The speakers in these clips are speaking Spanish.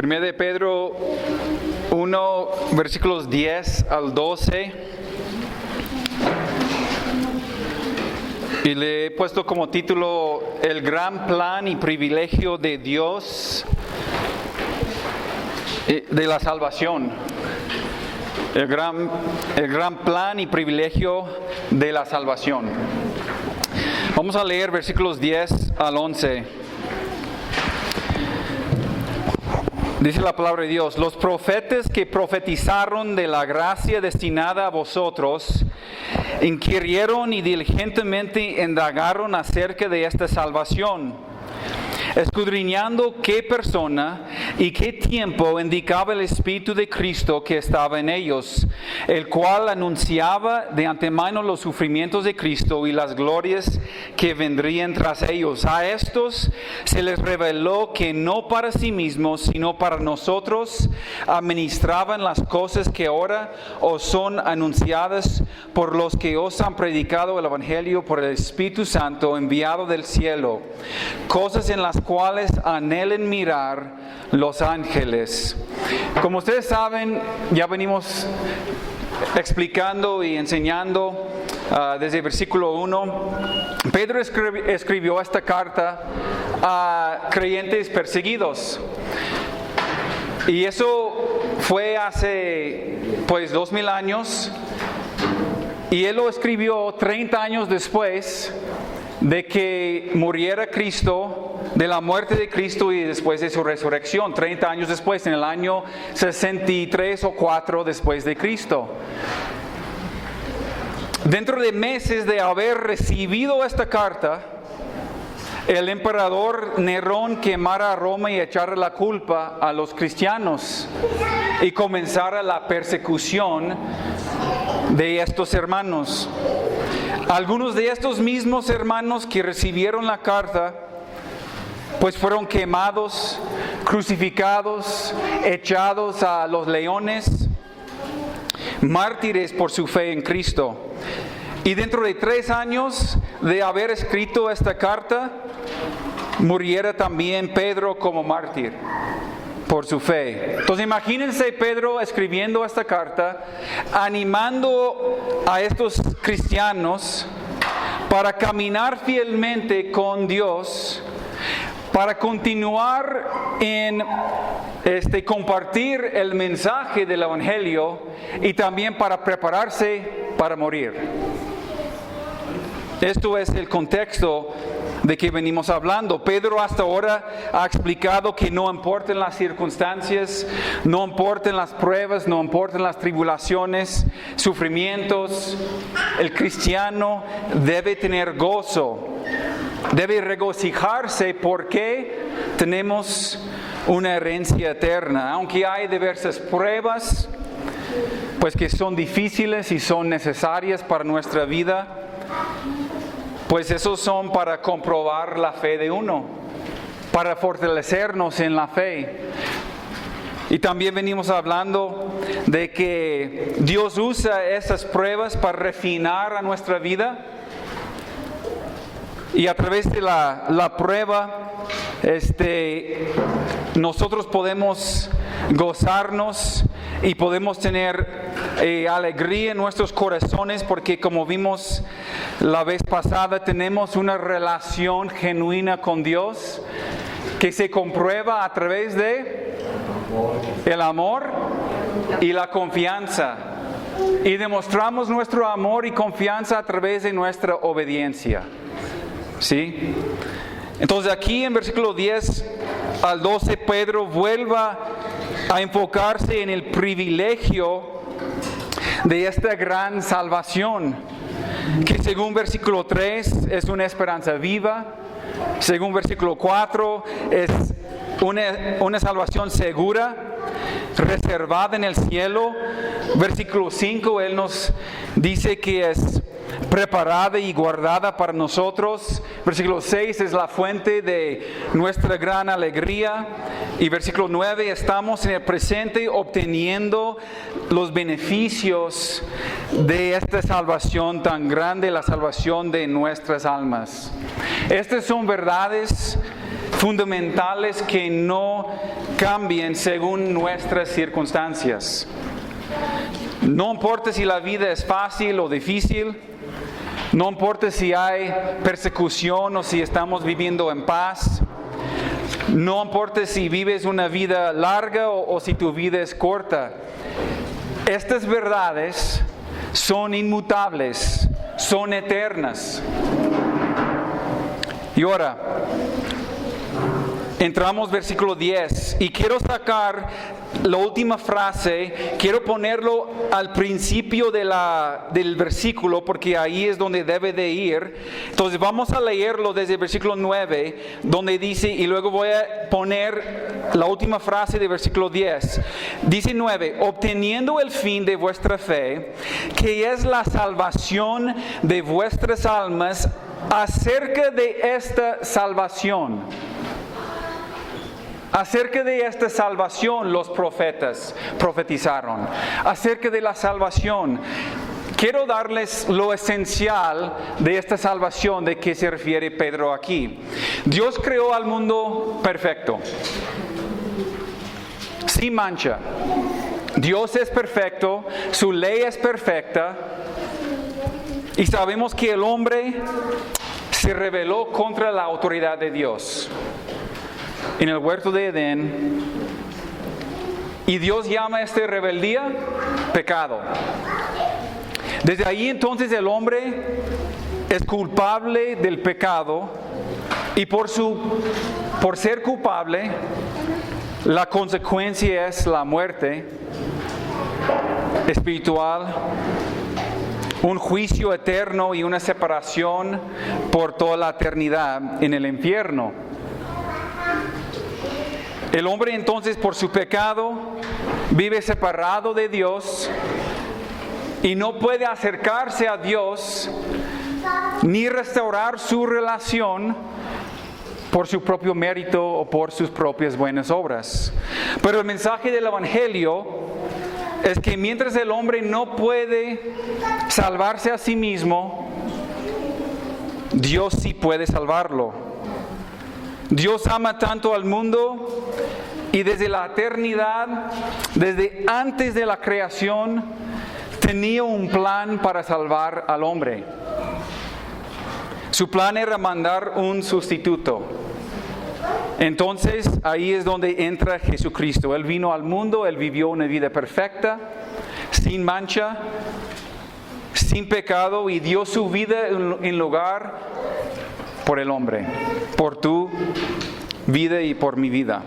1 de Pedro 1, versículos 10 al 12. Y le he puesto como título El gran plan y privilegio de Dios de la salvación. El gran plan y privilegio de la salvación. Vamos a leer versículos 10 al 11. Dice la palabra de Dios: los profetas que profetizaron de la gracia destinada a vosotros, inquirieron y diligentemente indagaron acerca de esta salvación, escudriñando qué persona y qué tiempo indicaba el Espíritu de Cristo que estaba en ellos, el cual anunciaba de antemano los sufrimientos de Cristo y las glorias que vendrían tras ellos. A estos se les reveló que no para sí mismos, sino para nosotros administraban las cosas que ahora os son anunciadas por los que os han predicado el Evangelio por el Espíritu Santo enviado del cielo, cosas en las cuales anhelen mirar los ángeles. Como ustedes saben, ya venimos explicando y enseñando desde el versículo 1. Pedro escribió esta carta a creyentes perseguidos. Y eso fue hace 2000 años. Y él lo escribió 30 años después de que muriera Cristo, de la muerte de Cristo y después de su resurrección, 30 años después, en el año 63 o 4 después de Cristo. Dentro de meses de haber recibido esta carta, el emperador Nerón quemara a Roma y echara la culpa a los cristianos y comenzara la persecución de estos hermanos. Algunos de estos mismos hermanos que recibieron la carta, pues fueron quemados, crucificados, echados a los leones, mártires por su fe en Cristo. Y dentro de 3 años de haber escrito esta carta, muriera también Pedro como mártir por su fe. Entonces imagínense Pedro escribiendo esta carta, animando a estos cristianos para caminar fielmente con Dios, para continuar en compartir el mensaje del Evangelio y también para prepararse para morir. Esto es el contexto de que venimos hablando. Pedro hasta ahora ha explicado que no importan las circunstancias, no importan las pruebas, no importan las tribulaciones, sufrimientos. El cristiano debe tener gozo, debe regocijarse porque tenemos una herencia eterna. Aunque hay diversas pruebas, pues que son difíciles y son necesarias para nuestra vida, pues esos son para comprobar la fe de uno, para fortalecernos en la fe. Y también venimos hablando de que Dios usa esas pruebas para refinar a nuestra vida. Y a través de la prueba, nosotros podemos gozarnos y podemos tener alegría en nuestros corazones, porque como vimos la vez pasada, tenemos una relación genuina con Dios que se comprueba a través de el amor y la confianza. Y demostramos nuestro amor y confianza a través de nuestra obediencia. ¿Sí? Entonces aquí en versículo 10 al 12, Pedro vuelva a enfocarse en el privilegio de esta gran salvación, que según versículo 3 es una esperanza viva, según versículo 4 es una salvación segura, reservada en el cielo. Versículo 5, él nos dice que es preparada y guardada para nosotros. Versículo 6 es la fuente de nuestra gran alegría. Y versículo 9, estamos en el presente obteniendo los beneficios de esta salvación tan grande, la salvación de nuestras almas. Estas son verdades fundamentales que no cambian según nuestras circunstancias. No importa si la vida es fácil o difícil, no importa si hay persecución o si estamos viviendo en paz, no importa si vives una vida larga o si tu vida es corta. Estas verdades son inmutables, son eternas. Y ahora, entramos versículo 10 y quiero sacar la última frase, quiero ponerlo al principio del versículo porque ahí es donde debe de ir. Entonces vamos a leerlo desde el versículo 9 donde dice, y luego voy a poner la última frase del versículo 10. Dice 9, obteniendo el fin de vuestra fe, que es la salvación de vuestras almas. Acerca de esta salvación, los profetas profetizaron. Acerca de la salvación, quiero darles lo esencial de esta salvación de que se refiere Pedro aquí. Dios creó al mundo perfecto, sin mancha. Dios es perfecto, su ley es perfecta. Y sabemos que el hombre se rebeló contra la autoridad de Dios en el huerto de Edén. Y Dios llama a esta rebeldía pecado. Desde ahí entonces el hombre es culpable del pecado y por ser culpable, la consecuencia es la muerte espiritual, un juicio eterno y una separación por toda la eternidad en el infierno. El hombre entonces por su pecado vive separado de Dios y no puede acercarse a Dios ni restaurar su relación por su propio mérito o por sus propias buenas obras. Pero el mensaje del Evangelio es que mientras el hombre no puede salvarse a sí mismo, Dios sí puede salvarlo. Dios ama tanto al mundo y desde la eternidad, desde antes de la creación, tenía un plan para salvar al hombre. Su plan era mandar un sustituto. Entonces ahí es donde entra Jesucristo. Él vino al mundo, Él vivió una vida perfecta, sin mancha, sin pecado, y dio su vida en lugar por el hombre, por tu vida y por mi vida.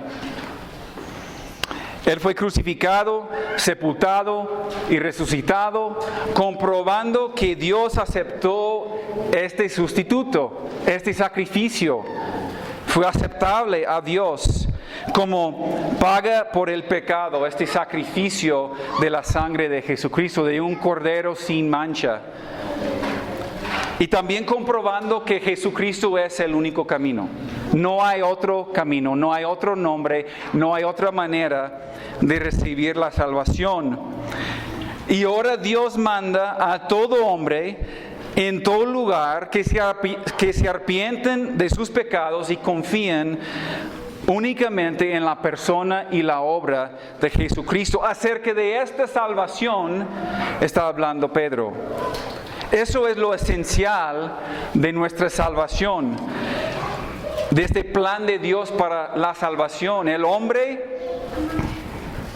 Él fue crucificado, sepultado y resucitado, comprobando que Dios aceptó este sustituto, este sacrificio. Fue aceptable a Dios como paga por el pecado, este sacrificio de la sangre de Jesucristo, de un cordero sin mancha. Y también comprobando que Jesucristo es el único camino. No hay otro camino, no hay otro nombre, no hay otra manera de recibir la salvación. Y ahora Dios manda a todo hombre en todo lugar que se arrepienten de sus pecados y confíen únicamente en la persona y la obra de Jesucristo. Acerca de esta salvación está hablando Pedro. Eso es lo esencial de nuestra salvación, de este plan de Dios para la salvación. El hombre,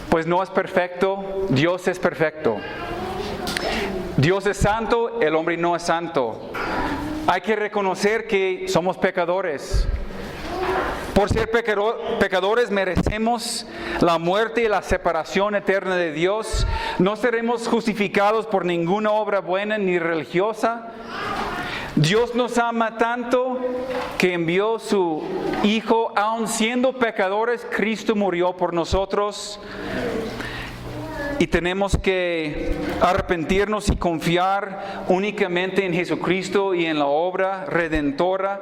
pues no es perfecto, Dios es perfecto. Dios es santo, el hombre no es santo. Hay que reconocer que somos pecadores. Por ser pecadores merecemos la muerte y la separación eterna de Dios. No seremos justificados por ninguna obra buena ni religiosa. Dios nos ama tanto que envió su Hijo, aun siendo pecadores, Cristo murió por nosotros. Y tenemos que arrepentirnos y confiar únicamente en Jesucristo y en la obra redentora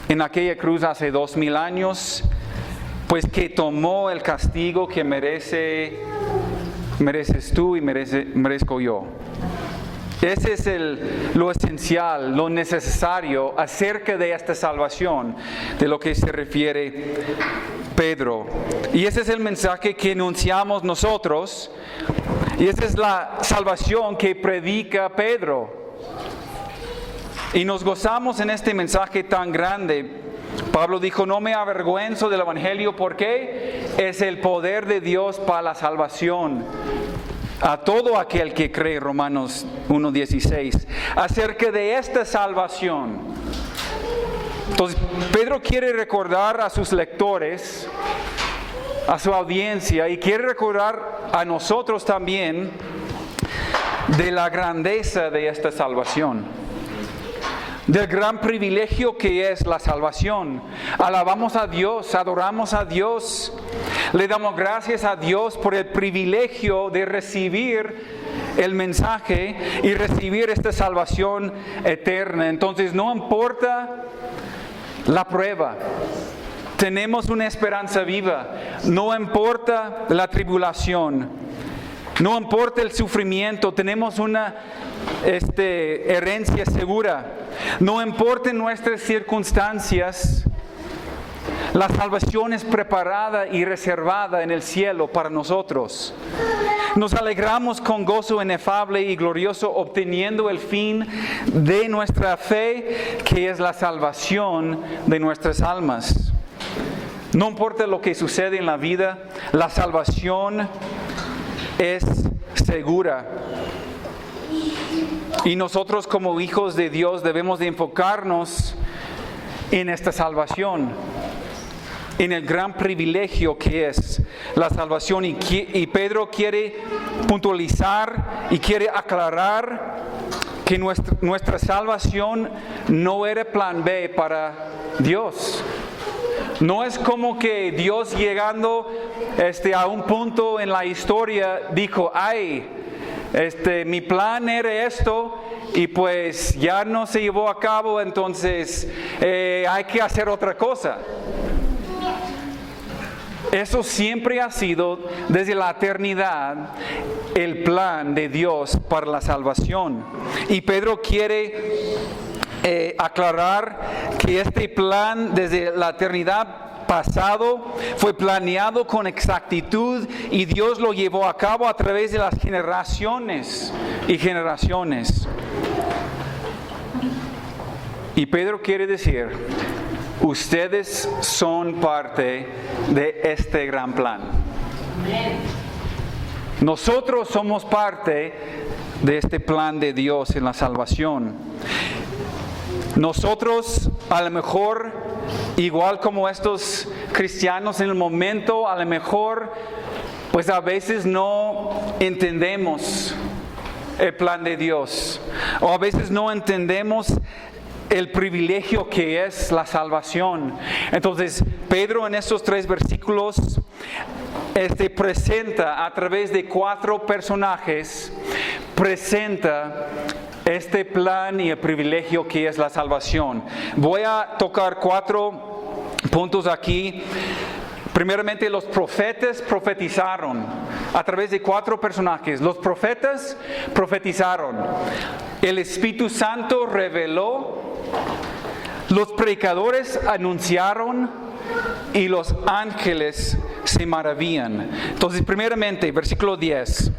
en aquella cruz hace 2000 años. pues que tomó el castigo que mereces tú y merezco yo. Ese es lo esencial, lo necesario acerca de esta salvación, de lo que se refiere Pedro. Y ese es el mensaje que anunciamos nosotros, y esa es la salvación que predica Pedro. Y nos gozamos en este mensaje tan grande. Pablo dijo, no me avergüenzo del Evangelio, porque es el poder de Dios para la salvación a todo aquel que cree, Romanos 1:16, acerca de esta salvación. Entonces, Pedro quiere recordar a sus lectores, a su audiencia, y quiere recordar a nosotros también de la grandeza de esta salvación, del gran privilegio que es la salvación. Alabamos a Dios, adoramos a Dios, le damos gracias a Dios por el privilegio de recibir el mensaje y recibir esta salvación eterna. Entonces, no importa la prueba, tenemos una esperanza viva. No importa la tribulación, no importa el sufrimiento, tenemos una herencia segura. No importa nuestras circunstancias, la salvación es preparada y reservada en el cielo para nosotros. Nos alegramos con gozo inefable y glorioso, obteniendo el fin de nuestra fe, que es la salvación de nuestras almas. No importa lo que sucede en la vida, la salvación es segura. Y nosotros como hijos de Dios debemos de enfocarnos en esta salvación, en el gran privilegio que es la salvación. Y Pedro quiere puntualizar y quiere aclarar que nuestra salvación no era plan B para Dios. No es como que Dios, llegando a un punto en la historia, dijo, mi plan era esto y pues ya no se llevó a cabo, entonces hay que hacer otra cosa. Eso siempre ha sido desde la eternidad el plan de Dios para la salvación. Y Pedro quiere aclarar que este plan desde la eternidad pasado fue planeado con exactitud y Dios lo llevó a cabo a través de las generaciones y generaciones. Y Pedro quiere decir, ustedes son parte de este gran plan. Nosotros somos parte de este plan de Dios en la salvación. Nosotros, a lo mejor, igual como estos cristianos en el momento, a lo mejor, pues a veces no entendemos el plan de Dios, o a veces no entendemos el privilegio que es la salvación. Entonces, Pedro en estos 3 versículos presenta a través de 4 personajes, presenta este plan y el privilegio que es la salvación. Voy a tocar 4 puntos aquí. Primeramente, los profetas profetizaron a través de 4 personajes. Los profetas profetizaron. El Espíritu Santo reveló. Los predicadores anunciaron. Y los ángeles se maravillan. Entonces, primeramente, versículo 10.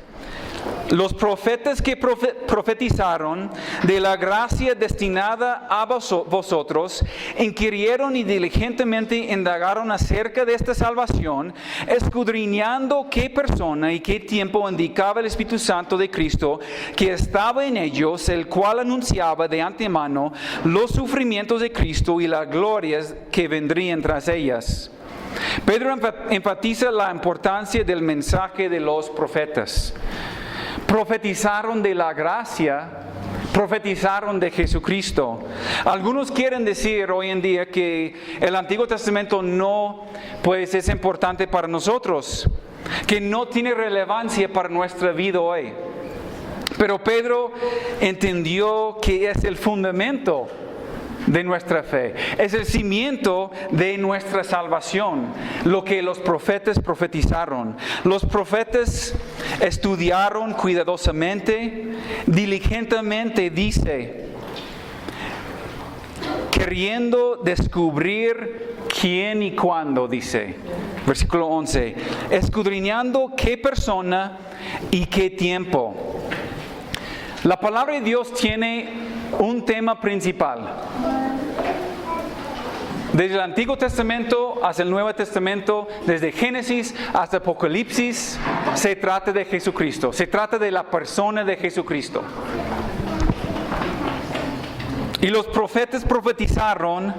Los profetas que profetizaron de la gracia destinada a vosotros, inquirieron y diligentemente indagaron acerca de esta salvación, escudriñando qué persona y qué tiempo indicaba el Espíritu Santo de Cristo, que estaba en ellos, el cual anunciaba de antemano los sufrimientos de Cristo y las glorias que vendrían tras ellas. Pedro enfatiza la importancia del mensaje de los profetas. Profetizaron de la gracia, profetizaron de Jesucristo. Algunos quieren decir hoy en día que el Antiguo Testamento no, pues es importante para nosotros, que no tiene relevancia para nuestra vida hoy. Pero Pedro entendió que es el fundamento de nuestra fe. Es el cimiento de nuestra salvación, lo que los profetas profetizaron. Los profetas estudiaron cuidadosamente, diligentemente, dice, queriendo descubrir quién y cuándo, dice. Versículo 11. Escudriñando qué persona y qué tiempo. La palabra de Dios tiene un tema principal. Desde el Antiguo Testamento hasta el Nuevo Testamento, desde Génesis hasta Apocalipsis, se trata de Jesucristo. Se trata de la persona de Jesucristo. Y los profetas profetizaron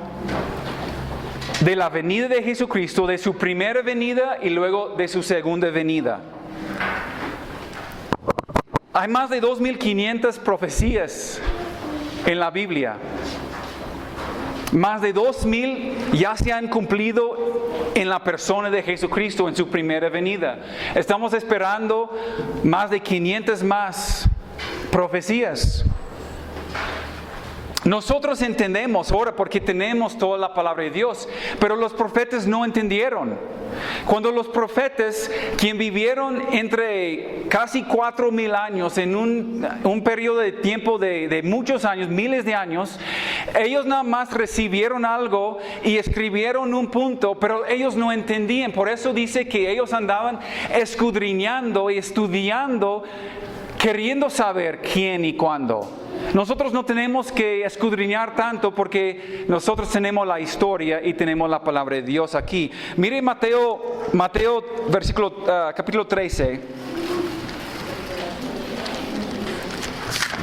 de la venida de Jesucristo, de su primera venida y luego de su segunda venida. Hay más de 2.500 profecías en la Biblia. Más de 2.000 ya se han cumplido en la persona de Jesucristo en su primera venida. Estamos esperando más de 500 más profecías. Nosotros entendemos ahora porque tenemos toda la palabra de Dios, pero los profetas no entendieron. Cuando los profetas, quien vivieron entre casi 4,000 años en un periodo de tiempo de muchos años, miles de años, ellos nada más recibieron algo y escribieron un punto, pero ellos no entendían. Por eso dice que ellos andaban escudriñando y estudiando, queriendo saber quién y cuándo. Nosotros no tenemos que escudriñar tanto porque nosotros tenemos la historia y tenemos la palabra de Dios aquí. Mire Mateo capítulo 13.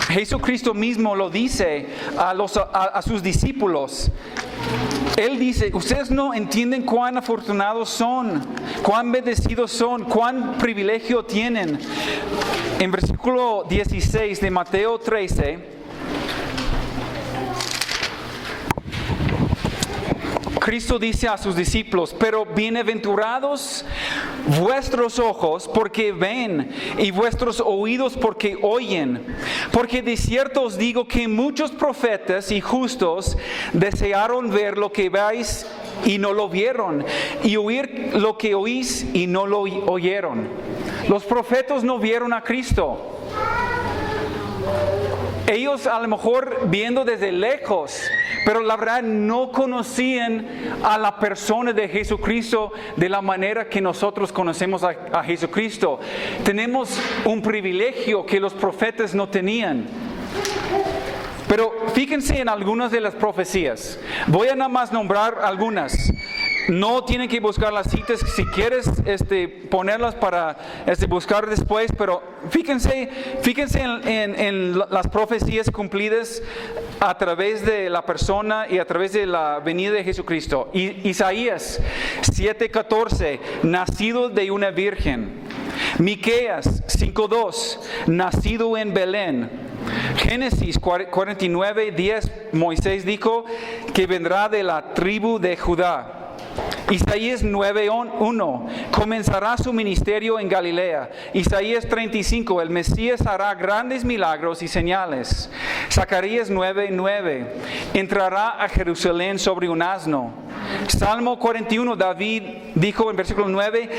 Jesucristo mismo lo dice a sus discípulos. Él dice, ustedes no entienden cuán afortunados son, cuán bendecidos son, cuán privilegio tienen. En versículo 16 de Mateo 13, Cristo dice a sus discípulos, pero bienaventurados vuestros ojos porque ven y vuestros oídos porque oyen. Porque de cierto os digo que muchos profetas y justos desearon ver lo que veis y no lo vieron, y oír lo que oís y no lo oyeron. Los profetas no vieron a Cristo. Ellos a lo mejor viendo desde lejos, pero la verdad no conocían a la persona de Jesucristo de la manera que nosotros conocemos a Jesucristo. Tenemos un privilegio que los profetas no tenían. Pero fíjense en algunas de las profecías. Voy a nada más nombrar algunas. No tienen que buscar las citas, si quieres ponerlas para buscar después, pero fíjense en las profecías cumplidas a través de la persona y a través de la venida de Jesucristo. Isaías 7:14, nacido de una virgen. Miqueas 5:2, nacido en Belén. Génesis 49:10, Moisés dijo que vendrá de la tribu de Judá. Isaías 9:1, comenzará su ministerio en Galilea. Isaías 35, el Mesías hará grandes milagros y señales. Zacarías 9:9, entrará a Jerusalén sobre un asno. Salmo 41, David dijo en versículo 9,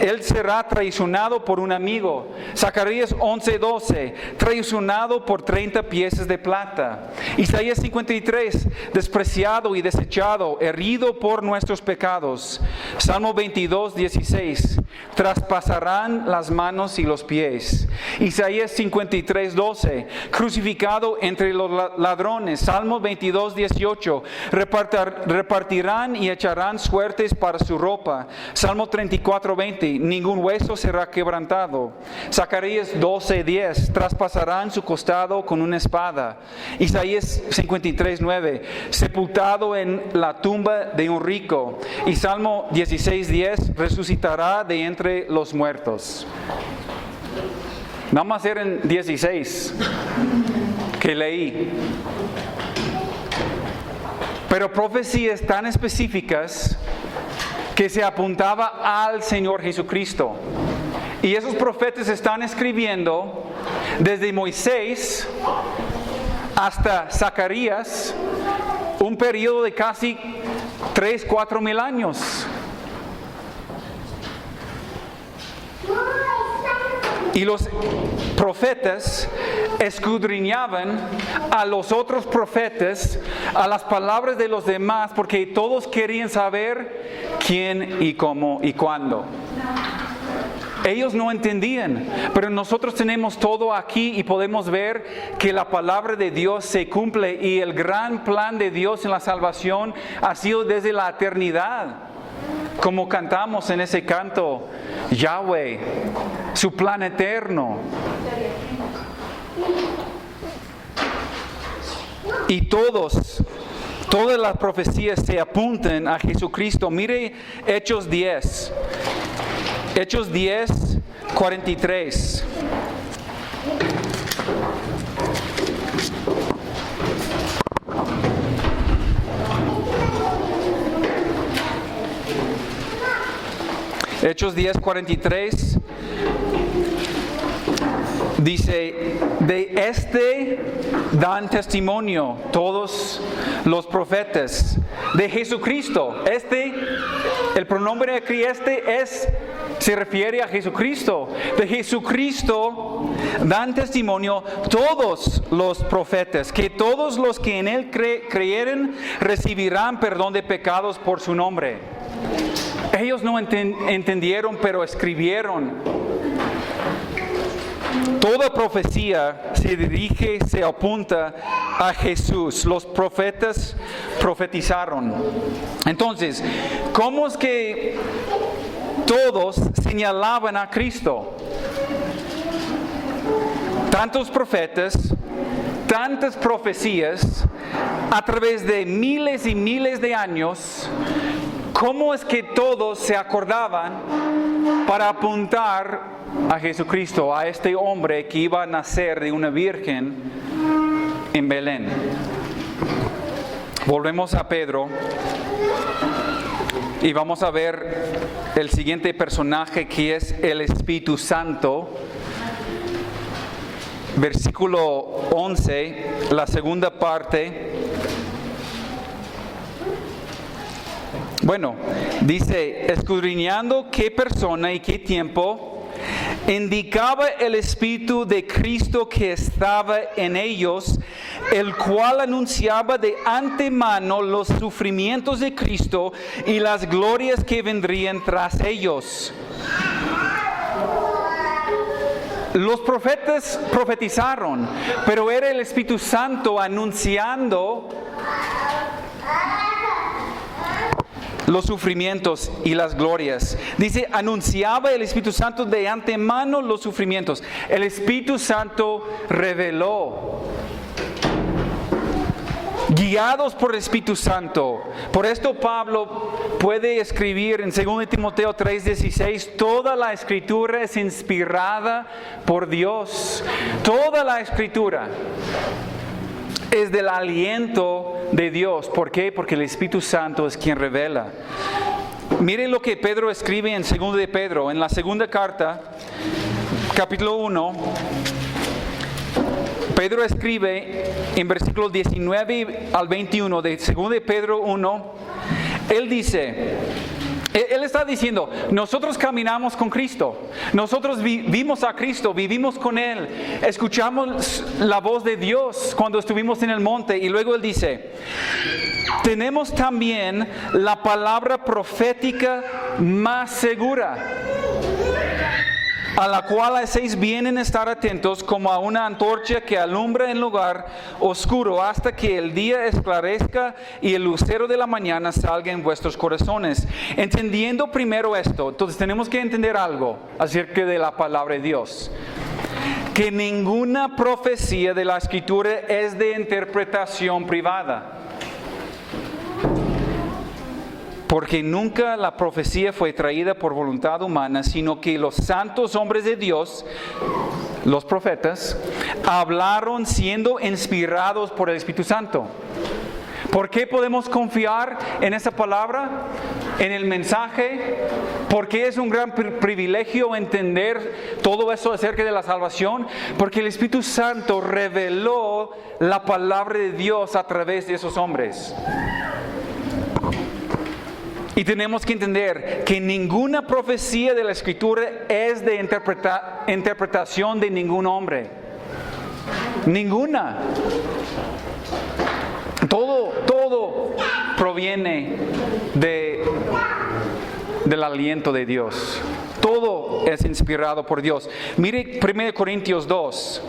él será traicionado por un amigo. Zacarías 11:12, traicionado por 30 piezas de plata. Isaías 53, despreciado y desechado, herido por nuestros pecados. Salmo 22:16, traspasarán las manos y los pies. Isaías 53:12, crucificado entre los ladrones. Salmo 22:18, repartirán y echarán suertes para su ropa. Salmo 34:20, ningún hueso será quebrantado. Zacarías 12:10, traspasarán su costado con una espada. Isaías 53:9, sepultado en la tumba de un rico. Y Salmo 16:10, resucitará de entre los muertos. Nada más eran 16 que leí. Pero profecías tan específicas que se apuntaba al Señor Jesucristo. Y esos profetas están escribiendo desde Moisés hasta Zacarías, un periodo de casi 3-4 mil años. Y los profetas escudriñaban a los otros profetas, a las palabras de los demás, porque todos querían saber quién y cómo y cuándo. Ellos no entendían, pero nosotros tenemos todo aquí y podemos ver que la palabra de Dios se cumple y el gran plan de Dios en la salvación ha sido desde la eternidad. Como cantamos en ese canto, Yahweh, su plan eterno. Y todas las profecías se apuntan a Jesucristo. Mire Hechos 10. Hechos 10, 43. Hechos 10, 43 dice, de este dan testimonio todos los profetas de Jesucristo. El pronombre aquí se refiere a Jesucristo. De Jesucristo dan testimonio todos los profetas, que todos los que en Él creyeren recibirán perdón de pecados por su nombre. Ellos no entendieron, pero escribieron. Toda profecía se apunta a Jesús. Los profetas profetizaron. Entonces, ¿cómo es que todos señalaban a Cristo? Tantos profetas, tantas profecías, a través de miles y miles de años. ¿Cómo es que todos se acordaban para apuntar a Jesucristo, a este hombre que iba a nacer de una virgen en Belén? Volvemos a Pedro y vamos a ver el siguiente personaje, que es el Espíritu Santo. Versículo 11, la segunda parte. Bueno, dice, escudriñando qué persona y qué tiempo indicaba el Espíritu de Cristo que estaba en ellos, el cual anunciaba de antemano los sufrimientos de Cristo y las glorias que vendrían tras ellos. Los profetas profetizaron, pero era el Espíritu Santo anunciando los sufrimientos y las glorias. Dice, anunciaba el Espíritu Santo de antemano los sufrimientos. El Espíritu Santo reveló. Guiados por el Espíritu Santo. Por esto Pablo puede escribir en 2 Timoteo 3:16, toda la Escritura es inspirada por Dios. Toda la Escritura es del aliento de Dios. ¿Por qué? Porque el Espíritu Santo es quien revela. Miren lo que Pedro escribe en 2 de Pedro, en la segunda carta, capítulo 1. Pedro escribe en versículos 19 al 21 de 2 de Pedro 1. Él dice, él está diciendo, nosotros caminamos con Cristo, nosotros vimos a Cristo, vivimos con Él, escuchamos la voz de Dios cuando estuvimos en el monte. Y luego Él dice, tenemos también la palabra profética más segura, a la cual hacéis bien en estar atentos como a una antorcha que alumbra en lugar oscuro hasta que el día esclarezca y el lucero de la mañana salga en vuestros corazones. Entendiendo primero esto, entonces tenemos que entender algo acerca de la palabra de Dios. Que ninguna profecía de la Escritura es de interpretación privada. Porque nunca la profecía fue traída por voluntad humana, sino que los santos hombres de Dios, los profetas, hablaron siendo inspirados por el Espíritu Santo. ¿Por qué podemos confiar en esa palabra? en el mensaje, porque es un gran privilegio entender todo eso acerca de la salvación, porque el Espíritu Santo reveló la palabra de Dios a través de esos hombres. Y tenemos que entender que ninguna profecía de la Escritura es de interpretación de ningún hombre. Ninguna. Todo proviene del aliento de Dios. Todo es inspirado por Dios. Mire 1 Corintios 2.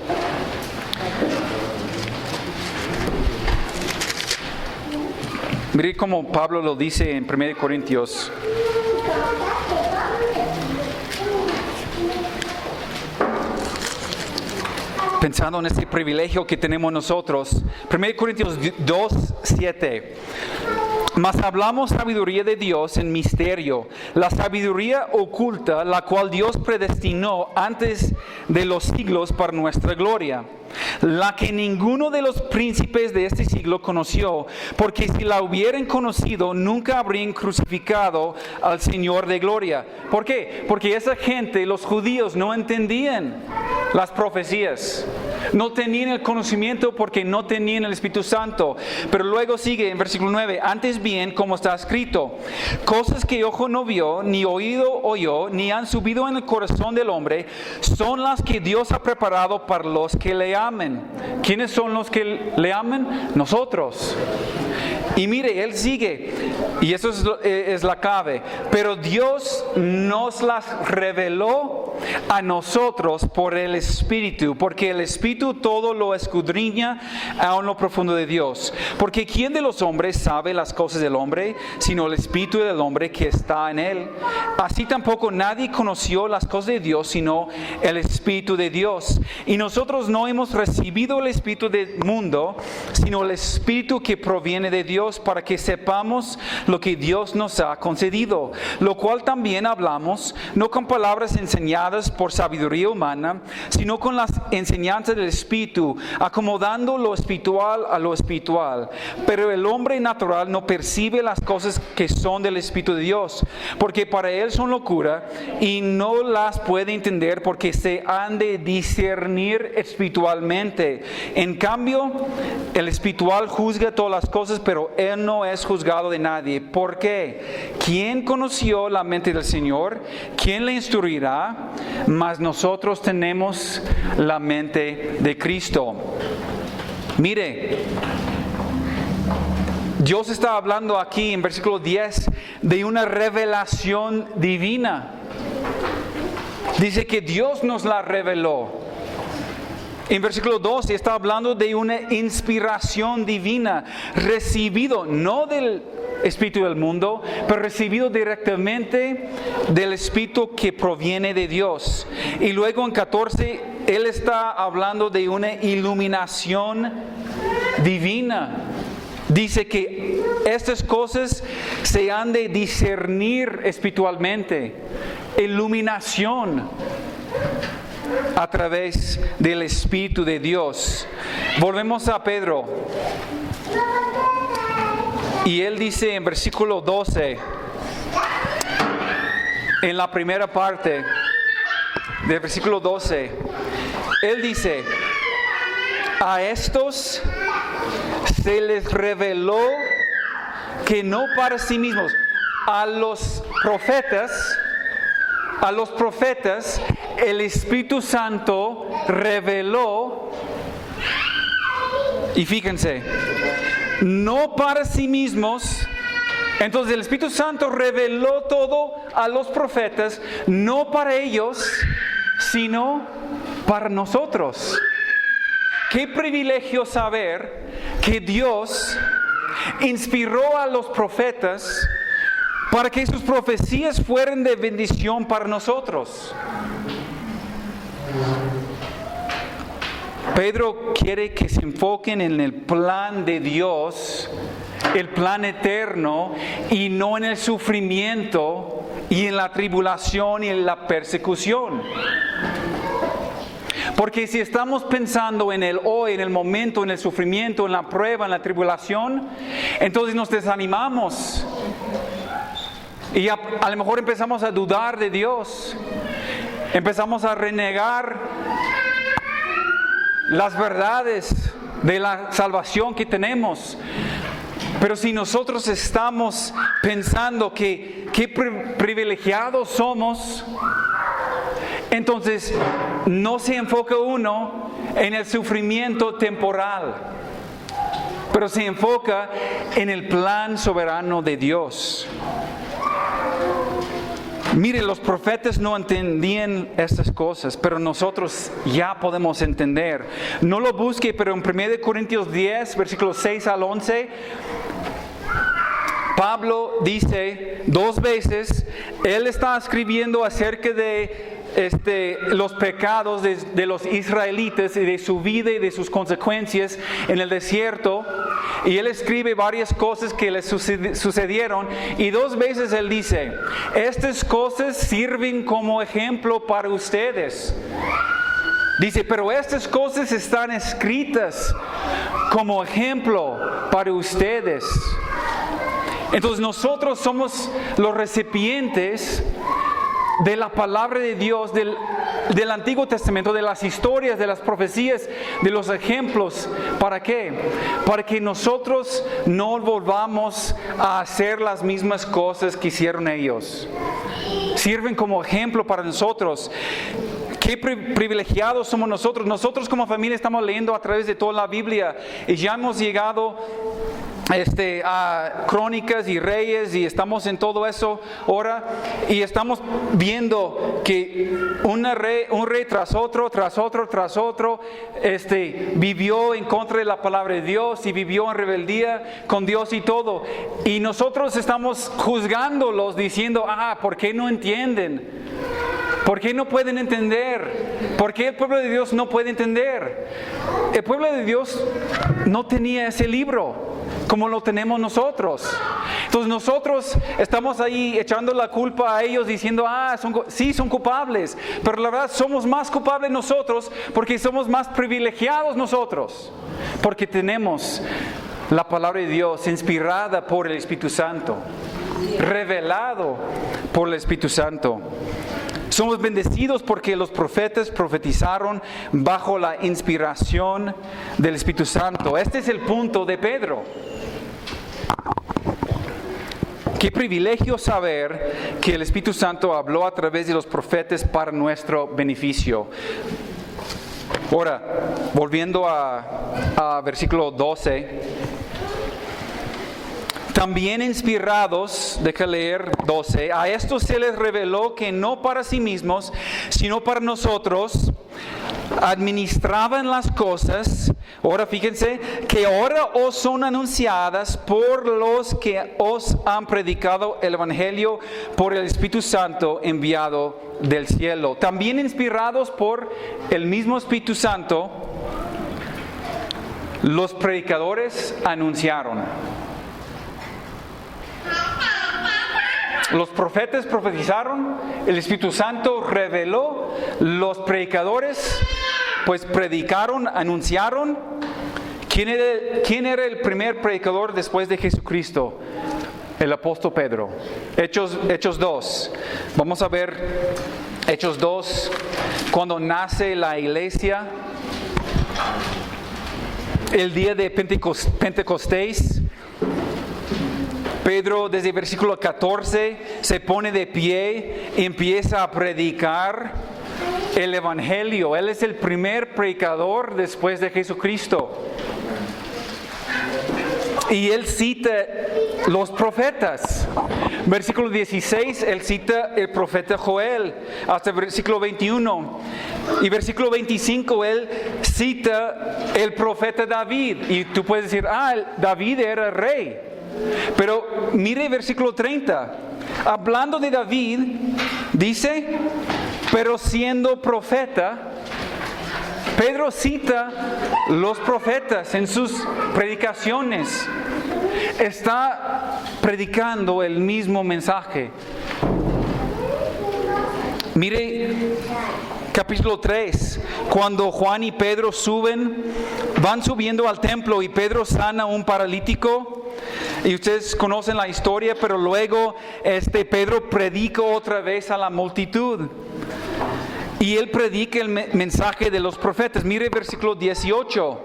Mire cómo Pablo lo dice en 1 Corintios. Pensando en este privilegio que tenemos nosotros. 1 Corintios 2:7. Mas hablamos sabiduría de Dios en misterio, la sabiduría oculta, la cual Dios predestinó antes de los siglos para nuestra gloria, la que ninguno de los príncipes de este siglo conoció, porque si la hubieran conocido, nunca habrían crucificado al Señor de gloria. ¿Por qué? Porque esa gente, los judíos, no entendían las profecías. No tenían el conocimiento porque no tenían el Espíritu Santo. Pero luego sigue en versículo 9. Antes bien, como está escrito, cosas que ojo no vio, ni oído oyó, ni han subido en el corazón del hombre, son las que Dios ha preparado para los que le amen. ¿Quiénes son los que le amen? Nosotros. Y mire, él sigue, y eso es la clave, pero Dios nos las reveló a nosotros por el Espíritu, porque el Espíritu todo lo escudriña aún lo profundo de Dios. Porque ¿quién de los hombres sabe las cosas del hombre, sino el Espíritu del hombre que está en él? Así tampoco nadie conoció las cosas de Dios, sino el Espíritu de Dios. Y nosotros no hemos recibido el Espíritu del mundo, sino el Espíritu que proviene de Dios, para que sepamos lo que Dios nos ha concedido, lo cual también hablamos, no con palabras enseñadas por sabiduría humana, sino con las enseñanzas del Espíritu, acomodando lo espiritual a lo espiritual. Pero el hombre natural no percibe las cosas que son del Espíritu de Dios, porque para él son locura, y no las puede entender porque se han de discernir espiritualmente. En cambio, el espiritual juzga todas las cosas, pero él no es juzgado de nadie. ¿Por qué? ¿Quién conoció la mente del Señor? ¿Quién le instruirá? Mas nosotros tenemos la mente de Cristo. Mire, Dios está hablando aquí en versículo 10 de una revelación divina. Dice que Dios nos la reveló. En versículo 12 está hablando de una inspiración divina, recibido no del Espíritu del mundo, pero recibido directamente del Espíritu que proviene de Dios. Y luego en 14, Él está hablando de una iluminación divina. Dice que estas cosas se han de discernir espiritualmente. Iluminación a través del Espíritu de Dios. Volvemos a Pedro. Y él dice en versículo 12, en la primera parte del versículo 12, él dice, a estos se les reveló que no para sí mismos, a los profetas, el Espíritu Santo reveló, y fíjense, no para sí mismos. Entonces el Espíritu Santo reveló todo a los profetas, no para ellos, sino para nosotros. Qué privilegio saber que Dios inspiró a los profetas para que sus profecías fueran de bendición para nosotros. Pedro quiere que se enfoquen en el plan de Dios, el plan eterno, y no en el sufrimiento y en la tribulación y en la persecución. Porque si estamos pensando en el hoy, en el momento, en el sufrimiento, en la prueba, en la tribulación, entonces nos desanimamos. Y a lo mejor empezamos a dudar de Dios. Empezamos a renegar las verdades de la salvación que tenemos. Pero si nosotros estamos pensando que qué privilegiados somos, entonces no se enfoca uno en el sufrimiento temporal, pero se enfoca en el plan soberano de Dios. Miren, los profetas no entendían estas cosas, pero nosotros ya podemos entender. No lo busque, pero en 1 Corintios 10, versículos 6 al 11, Pablo dice 2 veces, él está escribiendo acerca de los pecados de los israelitas y de su vida y de sus consecuencias en el desierto. Y él escribe varias cosas que les sucedieron. Y 2 veces él dice, estas cosas sirven como ejemplo para ustedes. Dice, pero estas cosas están escritas como ejemplo para ustedes. Entonces nosotros somos los recipientes de la palabra de Dios, del Antiguo Testamento, de las historias, de las profecías, de los ejemplos. ¿Para qué? Para que nosotros no volvamos a hacer las mismas cosas que hicieron ellos. Sirven como ejemplo para nosotros. Qué privilegiados somos nosotros. Nosotros como familia estamos leyendo a través de toda la Biblia y ya hemos llegado a Crónicas y Reyes y estamos en todo eso ahora y estamos viendo que un rey tras otro vivió en contra de la palabra de Dios y vivió en rebeldía con Dios y todo, y nosotros estamos juzgándolos diciendo, ¿por qué no entienden? ¿Por qué no pueden entender? ¿Por qué el pueblo de Dios no puede entender? El pueblo de Dios no tenía ese libro como lo tenemos nosotros. Entonces nosotros estamos ahí echando la culpa a ellos diciendo, sí son culpables, pero la verdad somos más culpables nosotros porque somos más privilegiados nosotros, porque tenemos la palabra de Dios inspirada por el Espíritu Santo, revelado por el Espíritu Santo. Somos bendecidos porque los profetas profetizaron bajo la inspiración del Espíritu Santo. Este es el punto de Pedro. Qué privilegio saber que el Espíritu Santo habló a través de los profetas para nuestro beneficio. Ahora, volviendo a versículo 12. También inspirados, deja leer 12, a estos se les reveló que no para sí mismos, sino para nosotros, administraban las cosas, ahora fíjense, que ahora os son anunciadas por los que os han predicado el Evangelio por el Espíritu Santo enviado del cielo. También inspirados por el mismo Espíritu Santo, los predicadores anunciaron. Los profetas profetizaron, el Espíritu Santo reveló, los predicadores pues predicaron, anunciaron. ¿Quién era el primer predicador después de Jesucristo? El apóstol Pedro. Hechos 2. Vamos a ver Hechos 2, cuando nace la iglesia, el día de Pentecostés. Pedro desde el versículo 14 se pone de pie y empieza a predicar el Evangelio. Él es el primer predicador después de Jesucristo. Y él cita los profetas. Versículo 16, él cita el profeta Joel hasta el versículo 21. Y versículo 25, él cita el profeta David. Y tú puedes decir, David era rey. Pero mire versículo 30, hablando de David, dice, pero siendo profeta, Pedro cita los profetas en sus predicaciones, está predicando el mismo mensaje. Mire capítulo 3, cuando Juan y Pedro van subiendo al templo y Pedro sana a un paralítico. Y ustedes conocen la historia, pero luego Pedro predicó otra vez a la multitud. Y él predica el mensaje de los profetas. Mire versículo 18.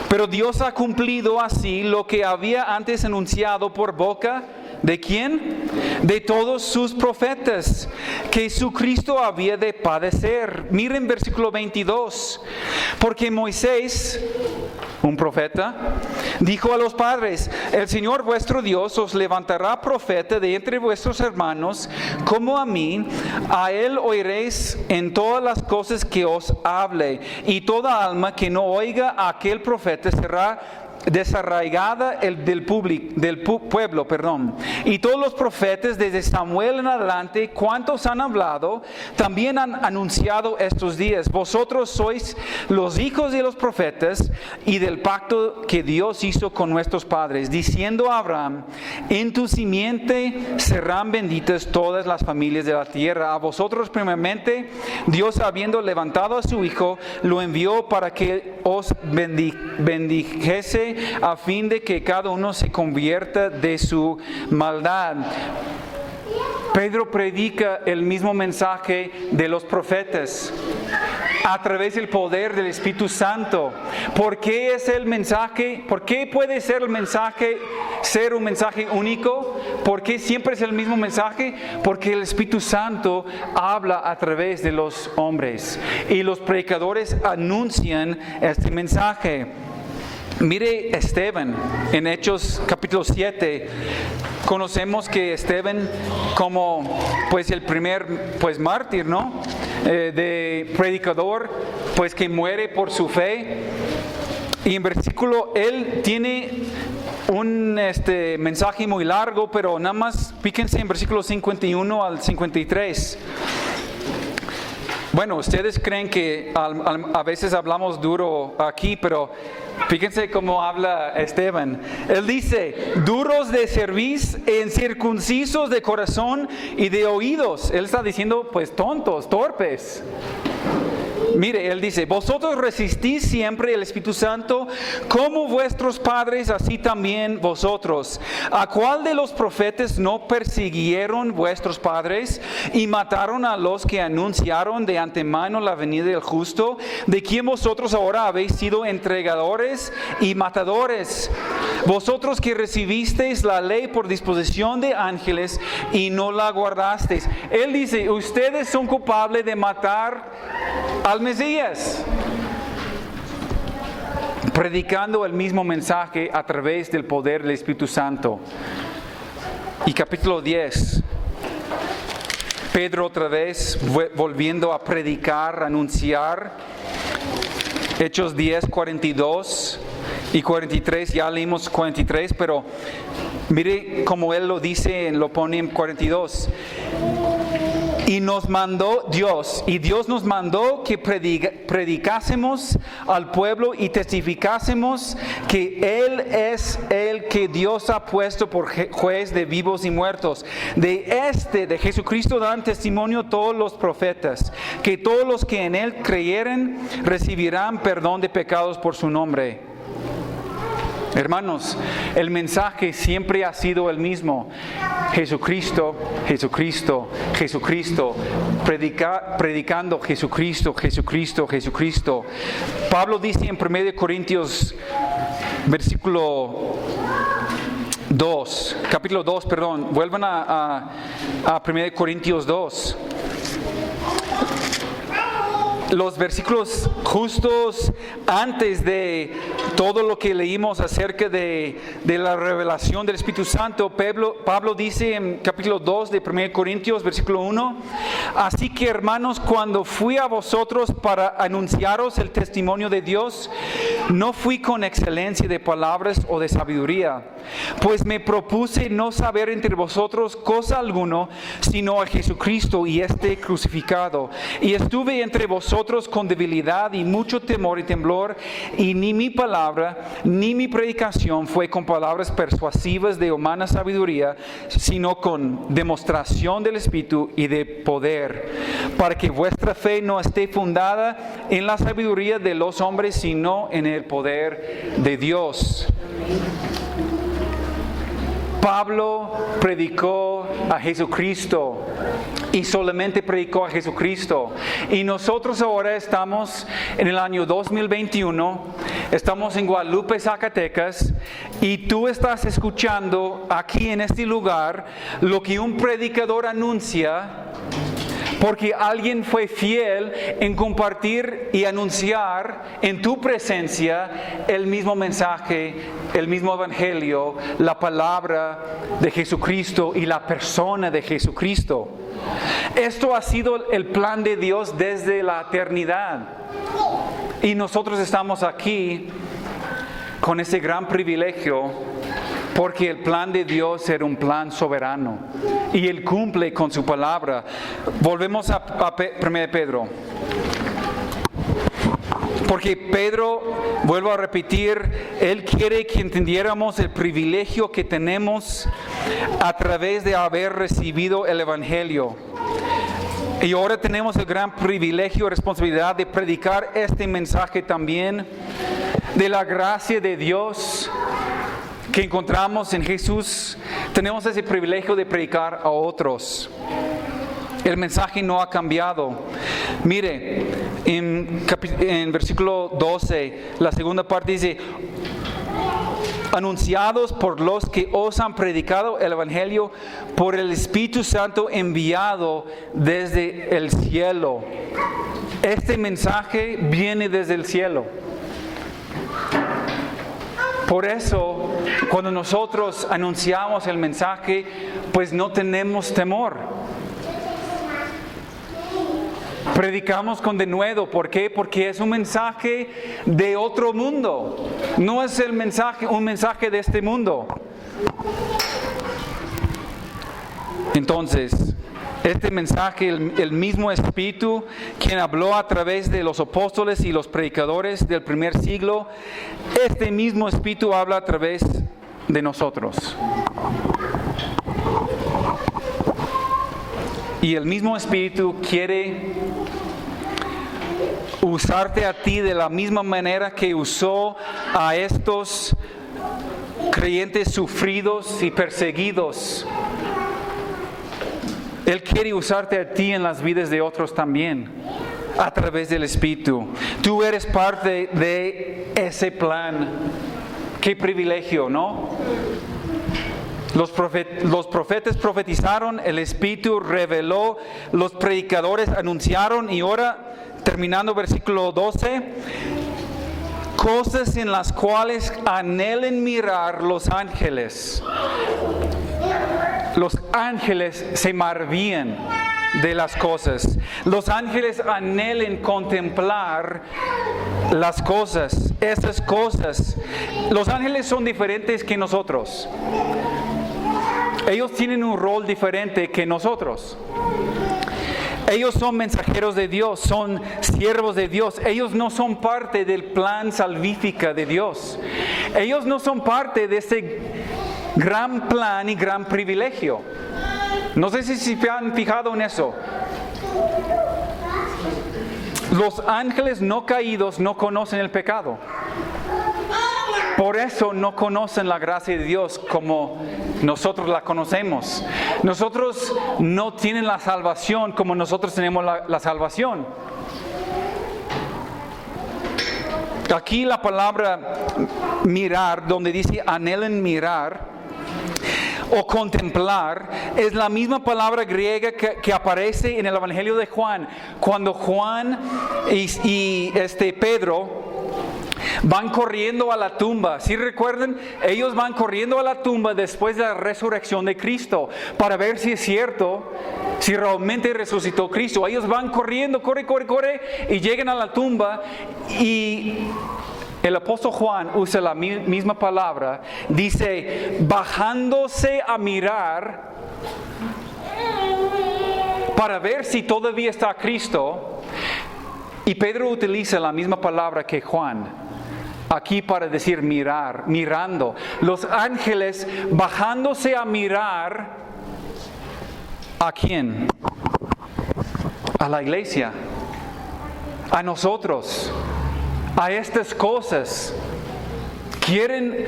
Pero Dios ha cumplido así lo que había antes anunciado por boca ¿de quién? De todos sus profetas, que Jesucristo había de padecer. Miren versículo 22. Porque Moisés, un profeta, dijo a los padres: el Señor vuestro Dios os levantará profeta de entre vuestros hermanos, como a mí. A él oiréis en todas las cosas que os hable, y toda alma que no oiga a aquel profeta será desarraigada del pueblo. Y todos los profetas desde Samuel en adelante, cuantos han hablado, también han anunciado estos días. Vosotros sois los hijos de los profetas y del pacto que Dios hizo con nuestros padres, diciendo a Abraham: en tu simiente serán benditas todas las familias de la tierra. A vosotros primeramente Dios, habiendo levantado a su Hijo, lo envió para que os bendijese, a fin de que cada uno se convierta de su maldad. Pedro predica el mismo mensaje de los profetas a través del poder del Espíritu Santo. ¿Por qué es el mensaje? ¿Por qué puede ser el mensaje ser un mensaje único? ¿Por qué siempre es el mismo mensaje? Porque el Espíritu Santo habla a través de los hombres y los predicadores anuncian este mensaje. Mire Esteban en Hechos capítulo 7. Conocemos que Esteban como el primer mártir, ¿no? De predicador, que muere por su fe. Y en versículo él tiene un mensaje muy largo, pero nada más fíjense en versículo 51 al 53. Bueno, ustedes creen que a veces hablamos duro aquí, pero fíjense cómo habla Esteban. Él dice: duros de cerviz, incircuncisos de corazón y de oídos. Él está diciendo tontos, torpes. Mire, él dice: vosotros resistís siempre el Espíritu Santo, como vuestros padres, así también vosotros. ¿A cuál de los profetas no persiguieron vuestros padres y mataron a los que anunciaron de antemano la venida del justo, de quien vosotros ahora habéis sido entregadores y matadores? Vosotros que recibisteis la ley por disposición de ángeles y no la guardasteis. Él dice: ustedes son culpables de matar al Mesías, predicando el mismo mensaje a través del poder del Espíritu Santo. Y capítulo 10, Pedro otra vez volviendo a predicar, anunciar. Hechos 10, 42 y 43, ya leímos 43, pero mire cómo él lo dice, lo pone en 42. Y nos mandó Dios, y Dios nos mandó que predicásemos al pueblo y testificásemos que Él es el que Dios ha puesto por juez de vivos y muertos. De Jesucristo dan testimonio todos los profetas, que todos los que en Él creyeren recibirán perdón de pecados por su nombre. Hermanos, el mensaje siempre ha sido el mismo: Jesucristo, Jesucristo, Jesucristo, predicando Jesucristo, Jesucristo, Jesucristo. Pablo dice en 1 Corintios capítulo 2, vuelvan a 1 Corintios 2. Los versículos justos antes de todo lo que leímos acerca de la revelación del Espíritu Santo, Pablo dice en capítulo 2 de 1 Corintios, versículo 1: así que, hermanos, cuando fui a vosotros para anunciaros el testimonio de Dios, no fui con excelencia de palabras o de sabiduría, pues me propuse no saber entre vosotros cosa alguno, sino a Jesucristo y crucificado. Y estuve entre vosotros con debilidad y mucho temor y temblor, y ni mi palabra ni mi predicación fue con palabras persuasivas de humana sabiduría, sino con demostración del Espíritu y de poder, para que vuestra fe no esté fundada en la sabiduría de los hombres, sino en el poder de Dios. Pablo predicó a Jesucristo y solamente predicó a Jesucristo. Y nosotros ahora estamos en el año 2021, estamos en Guadalupe, Zacatecas, y tú estás escuchando aquí en este lugar lo que un predicador anuncia, porque alguien fue fiel en compartir y anunciar en tu presencia el mismo mensaje, el mismo evangelio, la palabra de Jesucristo y la persona de Jesucristo. Esto ha sido el plan de Dios desde la eternidad. Y nosotros estamos aquí con ese gran privilegio, porque el plan de Dios era un plan soberano y Él cumple con su palabra. Volvemos a 1 Pedro. Porque Pedro, vuelvo a repetir, él quiere que entendiéramos el privilegio que tenemos a través de haber recibido el Evangelio. Y ahora tenemos el gran privilegio y responsabilidad de predicar este mensaje también de la gracia de Dios que encontramos en Jesús. Tenemos ese privilegio de predicar a otros. El mensaje no ha cambiado. Mire, en versículo 12, la segunda parte dice: anunciados por los que os han predicado el Evangelio por el Espíritu Santo enviado desde el cielo. Este mensaje viene desde el cielo. Por eso, cuando nosotros anunciamos el mensaje, pues no tenemos temor. Predicamos con denuedo. ¿Por qué? Porque es un mensaje de otro mundo. No es un mensaje de este mundo. Entonces, este mensaje, el mismo Espíritu, quien habló a través de los apóstoles y los predicadores del primer siglo, este mismo Espíritu habla a través de nosotros. Y el mismo Espíritu quiere usarte a ti de la misma manera que usó a estos creyentes sufridos y perseguidos. Él quiere usarte a ti en las vidas de otros también, a través del Espíritu. Tú eres parte de ese plan. Qué privilegio, ¿no? Los profetas profetizaron, el Espíritu reveló, los predicadores anunciaron, y ahora, terminando versículo 12, cosas en las cuales anhelen mirar los ángeles. Los ángeles se maravillan de las cosas. Los ángeles anhelen contemplar las cosas, esas cosas. Los ángeles son diferentes que nosotros. Ellos tienen un rol diferente que nosotros. Ellos son mensajeros de Dios, son siervos de Dios. Ellos no son parte del plan salvífico de Dios. Ellos no son parte de ese gran plan y gran privilegio. No sé si se han fijado en eso. Los ángeles no caídos no conocen el pecado. Por eso no conocen la gracia de Dios como nosotros la conocemos. Nosotros no tienen la salvación como nosotros tenemos la salvación. Aquí la palabra mirar, donde dice anhelen mirar o contemplar, es la misma palabra griega que aparece en el Evangelio de Juan. Cuando Juan y Pedro van corriendo a la tumba. ¿Sí recuerdan? Ellos van corriendo a la tumba después de la resurrección de Cristo para ver si es cierto, si realmente resucitó Cristo. Ellos van corriendo, corre, y llegan a la tumba, y el apóstol Juan usa la misma palabra. Dice, bajándose a mirar para ver si todavía está Cristo. Y Pedro utiliza la misma palabra que Juan aquí para decir mirar, mirando. Los ángeles bajándose a mirar, ¿a quién? A la iglesia, a nosotros, a estas cosas. quieren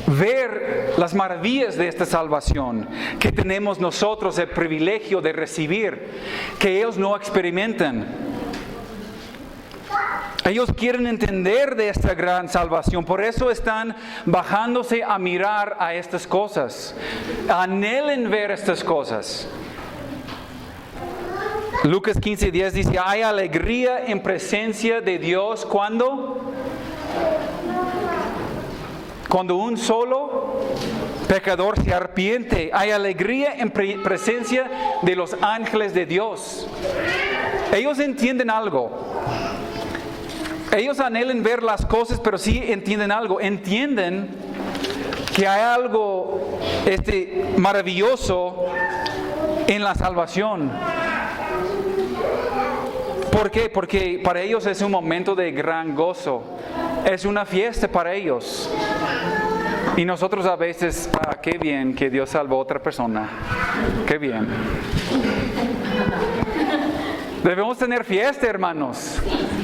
ver las maravillas de esta salvación que tenemos nosotros el privilegio de recibir, que ellos no experimentan. Ellos quieren entender de esta gran salvación, por eso están bajándose a mirar a estas cosas. Anhelen ver estas cosas. Lucas 15:10 dice, hay alegría en presencia de Dios cuando un solo pecador se arrepiente. Hay alegría en presencia de los ángeles de Dios. Ellos entienden algo. Ellos anhelan ver las cosas, pero sí entienden algo. Entienden que hay algo maravilloso en la salvación. ¿Por qué? Porque para ellos es un momento de gran gozo. Es una fiesta para ellos. Y nosotros a veces, qué bien que Dios salvó a otra persona. Qué bien. Debemos tener fiesta, hermanos.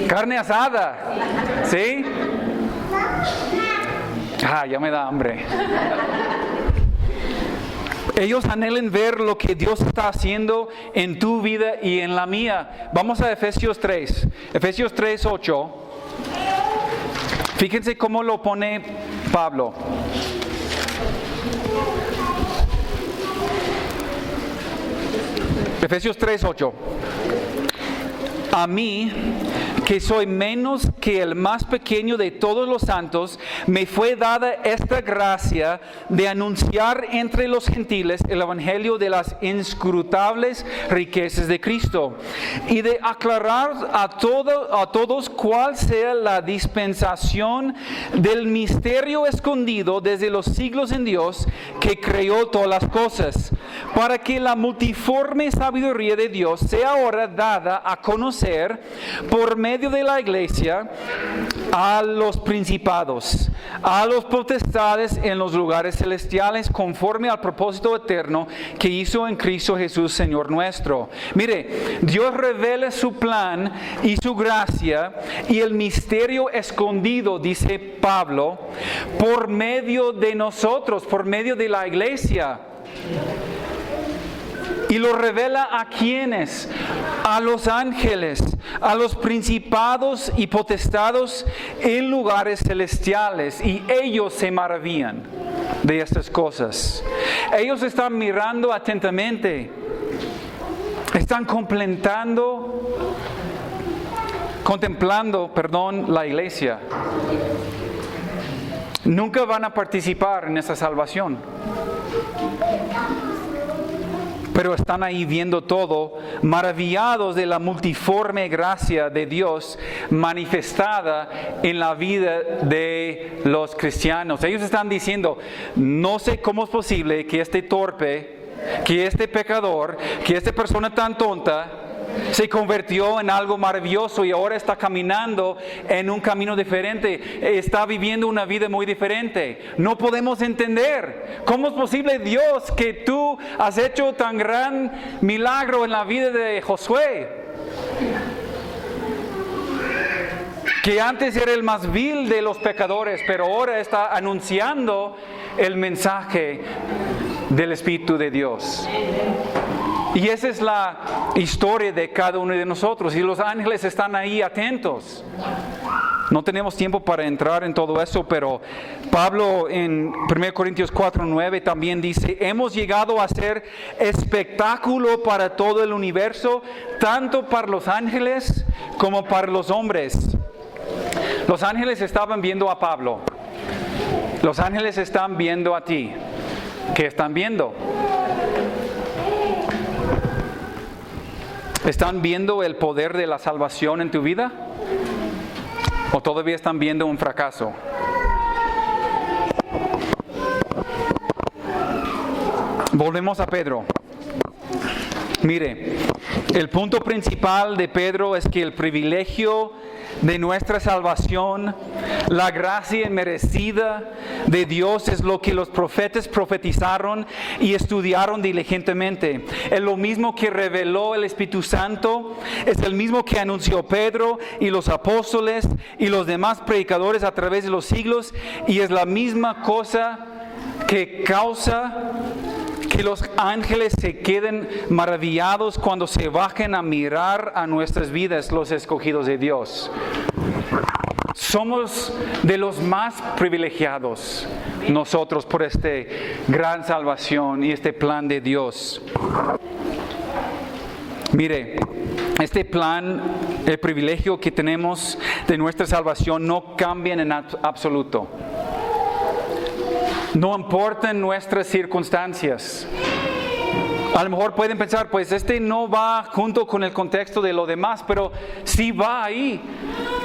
Carne asada. ¿Sí? Ya me da hambre. Ellos anhelan ver lo que Dios está haciendo en tu vida y en la mía. Vamos a Efesios 3. Efesios 3:8. Fíjense cómo lo pone Pablo. Efesios 3:8. A mí, que soy menos que el más pequeño de todos los santos, me fue dada esta gracia de anunciar entre los gentiles el evangelio de las inscrutables riquezas de Cristo y de aclarar a todos cuál sea la dispensación del misterio escondido desde los siglos en Dios, que creó todas las cosas, para que la multiforme sabiduría de Dios sea ahora dada a conocer por medio de la iglesia a los principados, a los potestades en los lugares celestiales, conforme al propósito eterno que hizo en Cristo Jesús, Señor nuestro. Mire, Dios revela su plan y su gracia y el misterio escondido, dice Pablo, por medio de nosotros, por medio de la iglesia. Y lo revela a quienes, a los ángeles, a los principados y potestados en lugares celestiales. Y ellos se maravillan de estas cosas. Ellos están mirando atentamente. Están contemplando, la iglesia. Nunca van a participar en esa salvación. Pero están ahí viendo todo, maravillados de la multiforme gracia de Dios manifestada en la vida de los cristianos. Ellos están diciendo, no sé cómo es posible que este torpe, que este pecador, que esta persona tan tonta, se convirtió en algo maravilloso y ahora está caminando en un camino diferente, está viviendo una vida muy diferente. No podemos entender cómo es posible, Dios, que tú has hecho tan gran milagro en la vida de Josué, que antes era el más vil de los pecadores, pero ahora está anunciando el mensaje del Espíritu de Dios. Y esa es la historia de cada uno de nosotros. Y los ángeles están ahí atentos. No tenemos tiempo para entrar en todo eso, pero Pablo en 1 Corintios 4:9 también dice, hemos llegado a ser espectáculo para todo el universo, tanto para los ángeles como para los hombres. Los ángeles estaban viendo a Pablo. Los ángeles están viendo a ti. ¿Qué están viendo? ¿Están viendo el poder de la salvación en tu vida? ¿O todavía están viendo un fracaso? Volvemos a Pedro. Mire, El punto principal de Pedro es que el privilegio de nuestra salvación, la gracia inmerecida de Dios es lo que los profetas profetizaron y estudiaron diligentemente. Es lo mismo que reveló el Espíritu Santo, es el mismo que anunció Pedro y los apóstoles y los demás predicadores a través de los siglos, y es la misma cosa que causa que los ángeles se queden maravillados cuando se bajen a mirar a nuestras vidas, los escogidos de Dios. Somos de los más privilegiados nosotros por esta gran salvación y este plan de Dios. Mire, este plan, el privilegio que tenemos de nuestra salvación no cambia en absoluto. No importan nuestras circunstancias. A lo mejor pueden pensar, pues este no va junto con el contexto de lo demás, pero sí va ahí.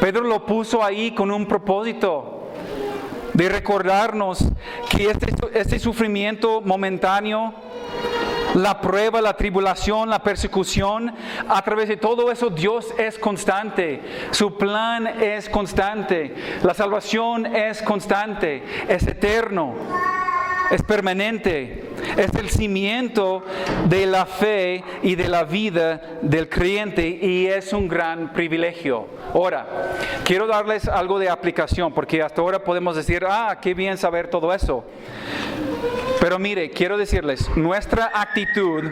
Pedro lo puso ahí con un propósito de recordarnos que este sufrimiento momentáneo, la prueba, la tribulación, la persecución, a través de todo eso Dios es constante, su plan es constante, la salvación es constante, es eterno, es permanente, es el cimiento de la fe y de la vida del creyente, y es un gran privilegio. Ahora, quiero darles algo de aplicación, porque hasta ahora podemos decir, qué bien saber todo eso. Pero mire, quiero decirles, nuestra actitud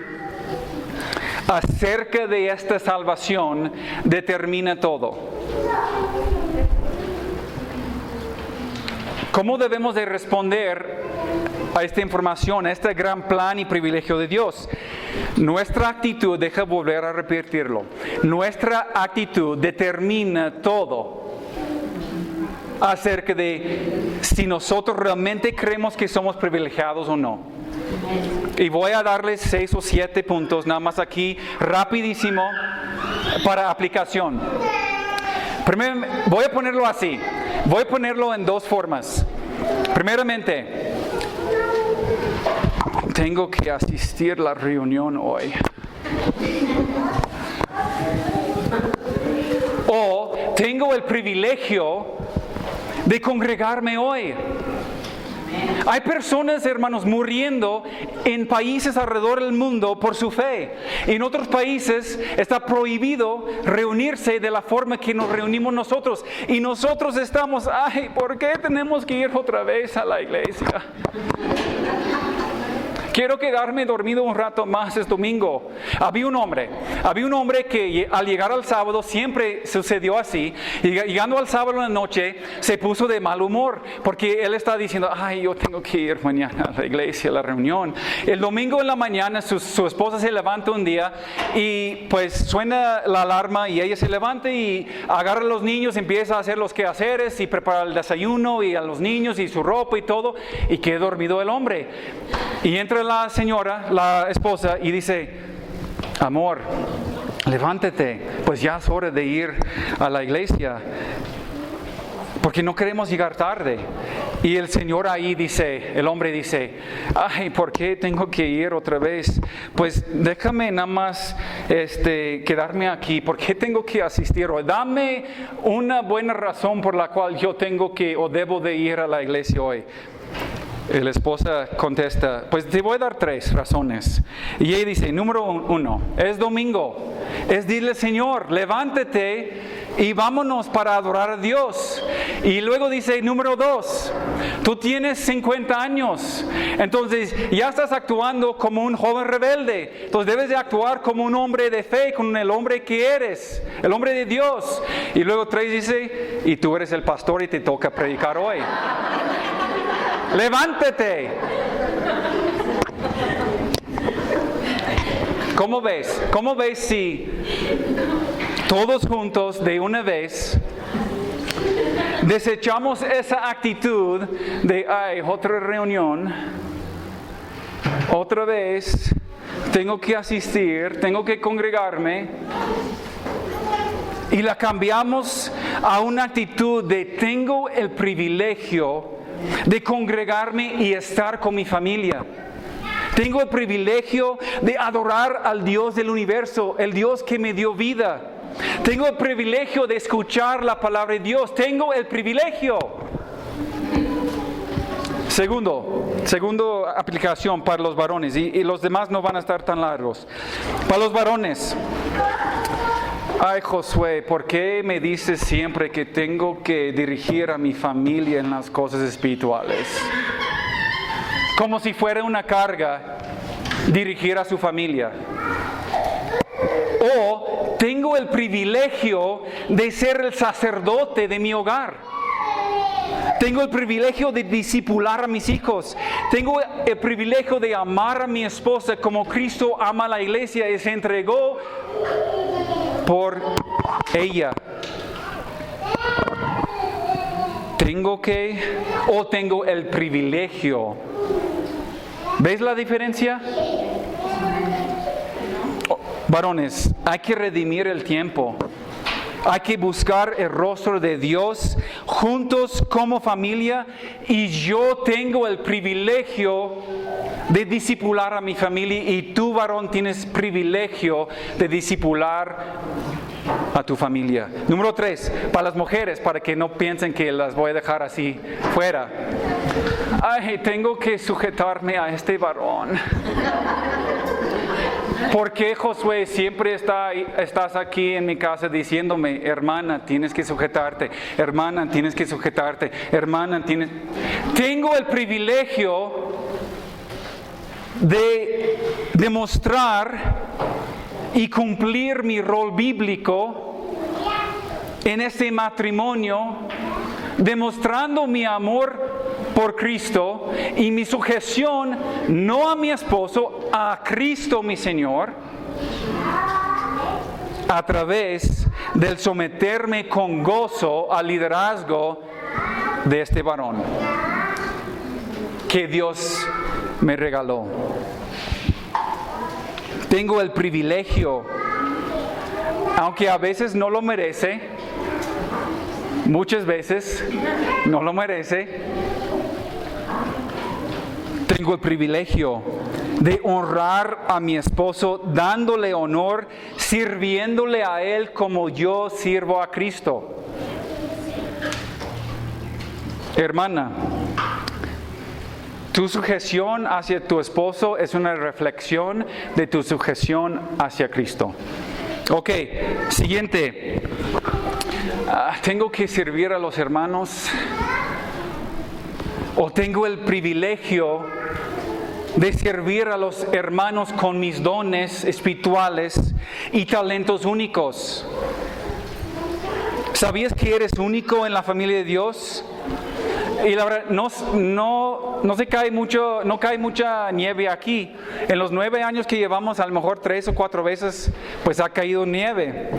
acerca de esta salvación determina todo. ¿Cómo debemos de responder a esta información, a este gran plan y privilegio de Dios? Nuestra actitud, deja volver a repetirlo, nuestra actitud determina todo acerca de si nosotros realmente creemos que somos privilegiados o no. Y voy a darles 6 o 7 puntos, nada más aquí, rapidísimo, para aplicación. Primero, voy a ponerlo así, voy a ponerlo en 2 formas. Primeramente, tengo que asistir a la reunión hoy. O tengo el privilegio de congregarme hoy. Hay personas, hermanos, muriendo en países alrededor del mundo por su fe. En otros países está prohibido reunirse de la forma que nos reunimos nosotros. Y nosotros estamos, ¿por qué tenemos que ir otra vez a la iglesia? Quiero quedarme dormido un rato más este domingo. Había un hombre que al llegar al sábado, siempre sucedió así, y llegando al sábado en la noche, se puso de mal humor, porque él está diciendo, yo tengo que ir mañana a la iglesia, a la reunión. El domingo en la mañana, su esposa se levanta un día, y pues suena la alarma, y ella se levanta y agarra a los niños, empieza a hacer los quehaceres, y prepara el desayuno, y a los niños, y su ropa y todo, y queda dormido el hombre. Y entra la señora, la esposa, y dice, amor, levántate, pues ya es hora de ir a la iglesia, porque no queremos llegar tarde. Y el señor ahí dice, el hombre dice, ¿por qué tengo que ir otra vez? Pues déjame nada más quedarme aquí, ¿por qué tengo que asistir hoy? Dame una buena razón por la cual yo tengo que o debo de ir a la iglesia hoy. La esposa contesta, pues te voy a dar 3 razones. Y ella dice, número 1, es domingo. Es decirle, Señor, levántate y vámonos para adorar a Dios. Y luego dice, número 2, tú tienes 50 años. Entonces ya estás actuando como un joven rebelde. Entonces debes de actuar como un hombre de fe, como el hombre que eres, el hombre de Dios. Y luego 3 dice, y tú eres el pastor y te toca predicar hoy. Levántate. ¿Cómo ves? ¿Cómo ves si todos juntos de una vez desechamos esa actitud de, otra reunión, otra vez, tengo que asistir, tengo que congregarme, y la cambiamos a una actitud de tengo el privilegio de congregarme y estar con mi familia. Tengo el privilegio de adorar al Dios del universo, el Dios que me dio vida. Tengo el privilegio de escuchar la palabra de Dios. Tengo el privilegio. Segundo aplicación para los varones, y los demás no van a estar tan largos. Para los varones. Ay, Josué, ¿por qué me dices siempre que tengo que dirigir a mi familia en las cosas espirituales? Como si fuera una carga dirigir a su familia. O tengo el privilegio de ser el sacerdote de mi hogar. Tengo el privilegio de discipular a mis hijos. Tengo el privilegio de amar a mi esposa como Cristo ama a la iglesia y se entregó por ella. Tengo el privilegio. ¿Ves la diferencia? Varones, hay que redimir el tiempo. Hay que buscar el rostro de Dios juntos como familia, y yo tengo el privilegio de discipular a mi familia, y tú, varón, tienes privilegio de discipular a tu familia. Número 3, para las mujeres, para que no piensen que las voy a dejar así fuera. Ay, tengo que sujetarme a este varón. ¿Por qué, Josué, siempre estás aquí en mi casa diciéndome, hermana, tienes que sujetarte, hermana, tienes que sujetarte, hermana, tienes... Tengo el privilegio de demostrar y cumplir mi rol bíblico en este matrimonio, demostrando mi amor por Cristo y mi sujeción no a mi esposo, a Cristo mi Señor, a través del someterme con gozo al liderazgo de este varón que Dios me regaló. Tengo el privilegio, aunque a veces no lo merece, muchas veces no lo merece, tengo el privilegio de honrar a mi esposo, dándole honor, sirviéndole a él como yo sirvo a Cristo. Hermana, tu sujeción hacia tu esposo es una reflexión de tu sujeción hacia Cristo. Ok, siguiente. Tengo que servir a los hermanos, o tengo el privilegio de servir a los hermanos con mis dones espirituales y talentos únicos. ¿Sabías que eres único en la familia de Dios? Y la verdad, no cae mucha nieve aquí. En los 9 años que llevamos, a lo mejor 3 o 4 veces, pues ha caído nieve.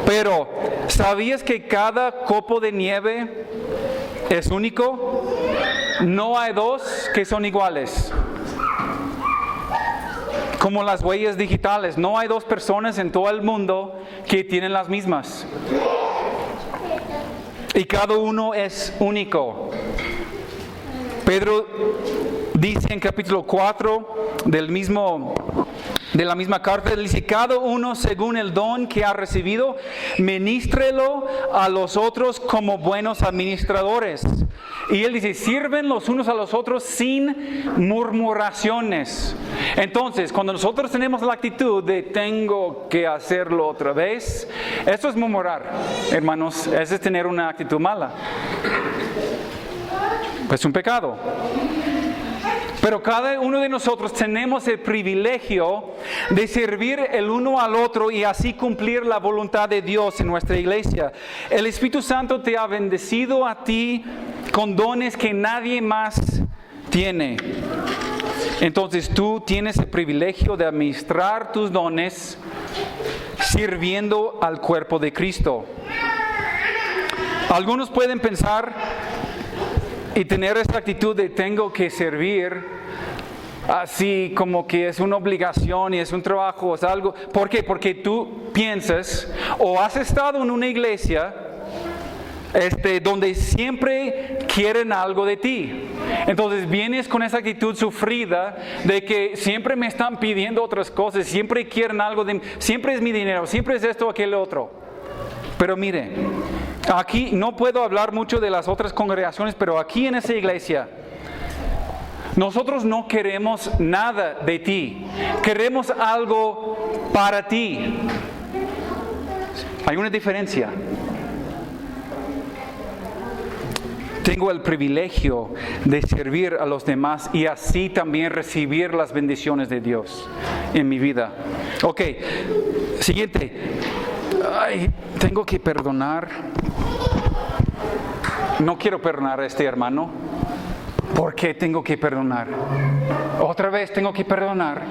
Pero, ¿sabías que cada copo de nieve es único? No hay 2 que son iguales. Como las huellas digitales, no hay 2 personas en todo el mundo que tienen las mismas. Y cada uno es único. Pedro dice en capítulo 4 de la misma carta, él dice, cada uno según el don que ha recibido, ministrelo a los otros como buenos administradores. Y él dice, sirven los unos a los otros sin murmuraciones. Entonces, cuando nosotros tenemos la actitud de tengo que hacerlo otra vez, eso es murmurar, hermanos, eso es tener una actitud mala. Es un pecado. Pero cada uno de nosotros tenemos el privilegio de servir el uno al otro y así cumplir la voluntad de Dios en nuestra iglesia. El Espíritu Santo te ha bendecido a ti con dones que nadie más tiene. Entonces tú tienes el privilegio de administrar tus dones sirviendo al cuerpo de Cristo. Algunos pueden pensar y tener esta actitud de tengo que servir así como que es una obligación y es un trabajo, es algo. ¿Por qué? Porque tú piensas o has estado en una iglesia donde siempre quieren algo de ti. Entonces vienes con esa actitud sufrida de que siempre me están pidiendo otras cosas, siempre quieren algo de mí, siempre es mi dinero, siempre es esto o aquel otro. Pero mire, aquí no puedo hablar mucho de las otras congregaciones, pero aquí en esa iglesia, nosotros no queremos nada de ti, queremos algo para ti. Hay una diferencia. Tengo el privilegio de servir a los demás y así también recibir las bendiciones de Dios en mi vida. Ok, siguiente. Ay, tengo que perdonar. No quiero perdonar a este hermano. ¿Por qué tengo que perdonar? Otra vez tengo que perdonar.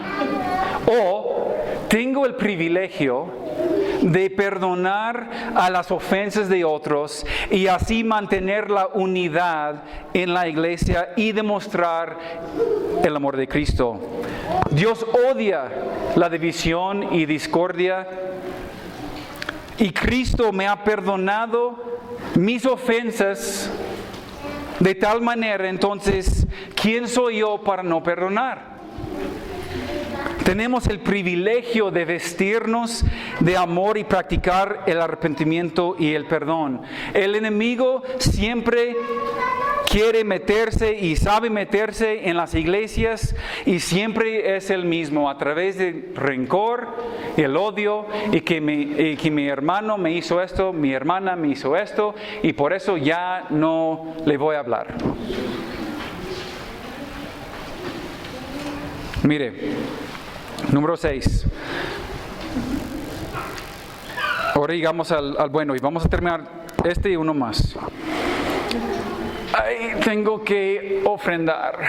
O tengo el privilegio de perdonar a las ofensas de otros y así mantener la unidad en la iglesia y demostrar el amor de Cristo. Dios odia la división y discordia y Cristo me ha perdonado mis ofensas de tal manera, entonces, ¿quién soy yo para no perdonar? Tenemos el privilegio de vestirnos de amor y practicar el arrepentimiento y el perdón. El enemigo siempre quiere meterse y sabe meterse en las iglesias y siempre es el mismo, a través del rencor, el odio y que mi hermano me hizo esto, mi hermana me hizo esto y por eso ya no le voy a hablar. Mire, número 6. Ahora llegamos al bueno y vamos a terminar este y uno más. Ay, tengo que ofrendar.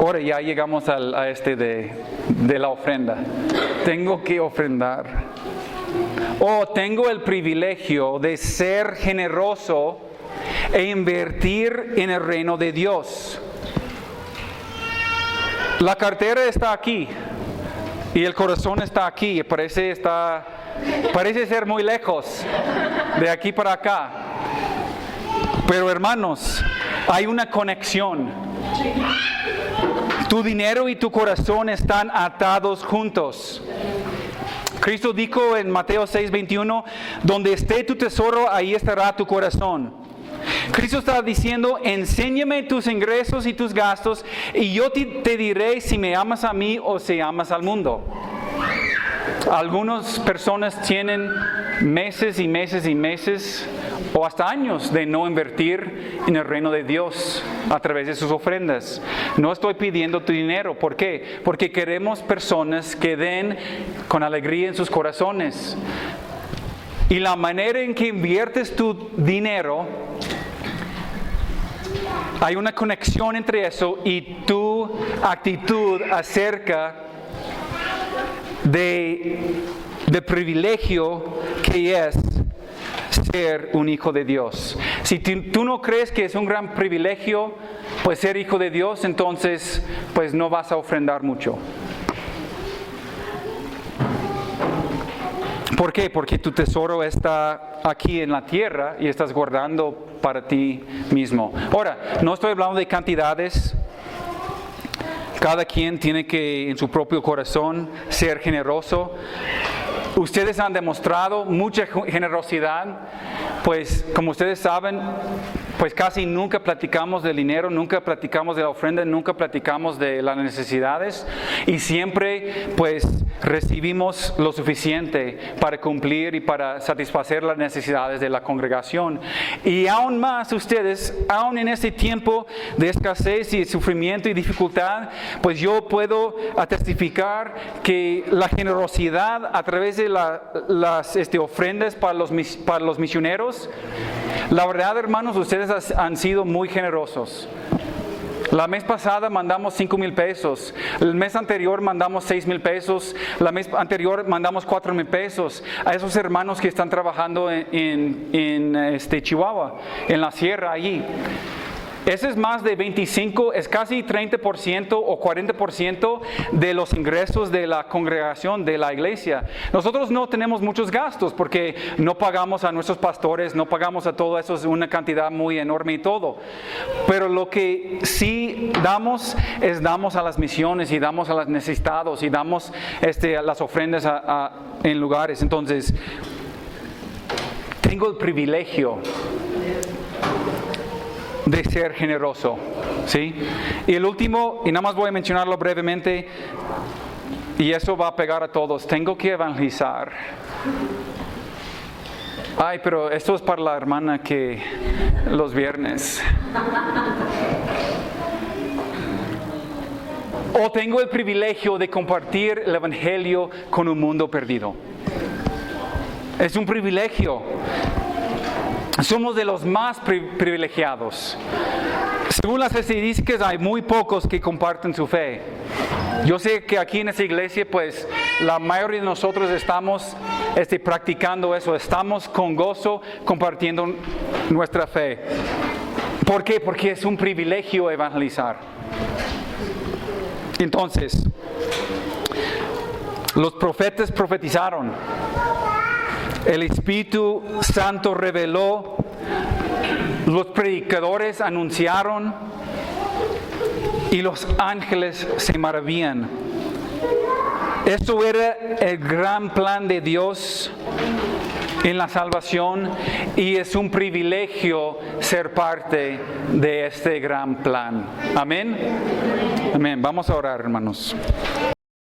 Ahora ya llegamos a este de la ofrenda. Tengo que ofrendar. Tengo el privilegio de ser generoso e invertir en el reino de Dios. La cartera está aquí y el corazón está aquí. Parece ser muy lejos de aquí para acá. Pero hermanos, hay una conexión. Tu dinero y tu corazón están atados juntos. Cristo dijo en Mateo 6:21, donde esté tu tesoro, ahí estará tu corazón. Cristo está diciendo, enséñame tus ingresos y tus gastos y yo te diré si me amas a mí o si amas al mundo. Algunas personas tienen meses y meses y meses o hasta años de no invertir en el reino de Dios a través de sus ofrendas. No estoy pidiendo tu dinero. ¿Por qué? Porque queremos personas que den con alegría en sus corazones. Y la manera en que inviertes tu dinero, hay una conexión entre eso y tu actitud acerca de privilegio que es ser un hijo de Dios. Si tú no crees que es un gran privilegio, pues ser hijo de Dios, entonces pues no vas a ofrendar mucho. ¿Por qué? Porque tu tesoro está aquí en la tierra y estás guardando para ti mismo. Ahora, no estoy hablando de cantidades. Cada quien tiene que en su propio corazón ser generoso. Ustedes han demostrado mucha generosidad, pues como ustedes saben, pues casi nunca platicamos del dinero, nunca platicamos de la ofrenda, nunca platicamos de las necesidades y siempre pues recibimos lo suficiente para cumplir y para satisfacer las necesidades de la congregación. Y aún más ustedes, aún en este tiempo de escasez y sufrimiento y dificultad, pues yo puedo testificar que la generosidad a través de las ofrendas para los misioneros, la verdad, hermanos, ustedes han sido muy generosos. La mes pasada mandamos 5,000 pesos. El mes anterior mandamos 6,000 pesos. La mes anterior mandamos 4,000 pesos a esos hermanos que están trabajando en Chihuahua, en la sierra allí. Ese es más de 25, es casi 30% o 40% de los ingresos de la congregación, de la iglesia. Nosotros no tenemos muchos gastos porque no pagamos a nuestros pastores, no pagamos a todo eso, es una cantidad muy enorme y todo. Pero lo que sí damos es damos a las misiones y damos a los necesitados y damos a las ofrendas en lugares. Entonces, tengo el privilegio de ser generoso, ¿sí? Y el último, y nada más voy a mencionarlo brevemente, y eso va a pegar a todos, tengo que evangelizar. Ay, pero esto es para la hermana que los viernes. O tengo el privilegio de compartir el evangelio con un mundo perdido. Es un privilegio. Somos de los más privilegiados. Según las estadísticas, hay muy pocos que comparten su fe. Yo sé que aquí en esta iglesia, pues, la mayoría de nosotros estamos practicando eso. Estamos con gozo compartiendo nuestra fe. ¿Por qué? Porque es un privilegio evangelizar. Entonces, los profetas profetizaron. El Espíritu Santo reveló, los predicadores anunciaron y los ángeles se maravillan. Esto era el gran plan de Dios en la salvación y es un privilegio ser parte de este gran plan. Amén. Amén. Vamos a orar, hermanos.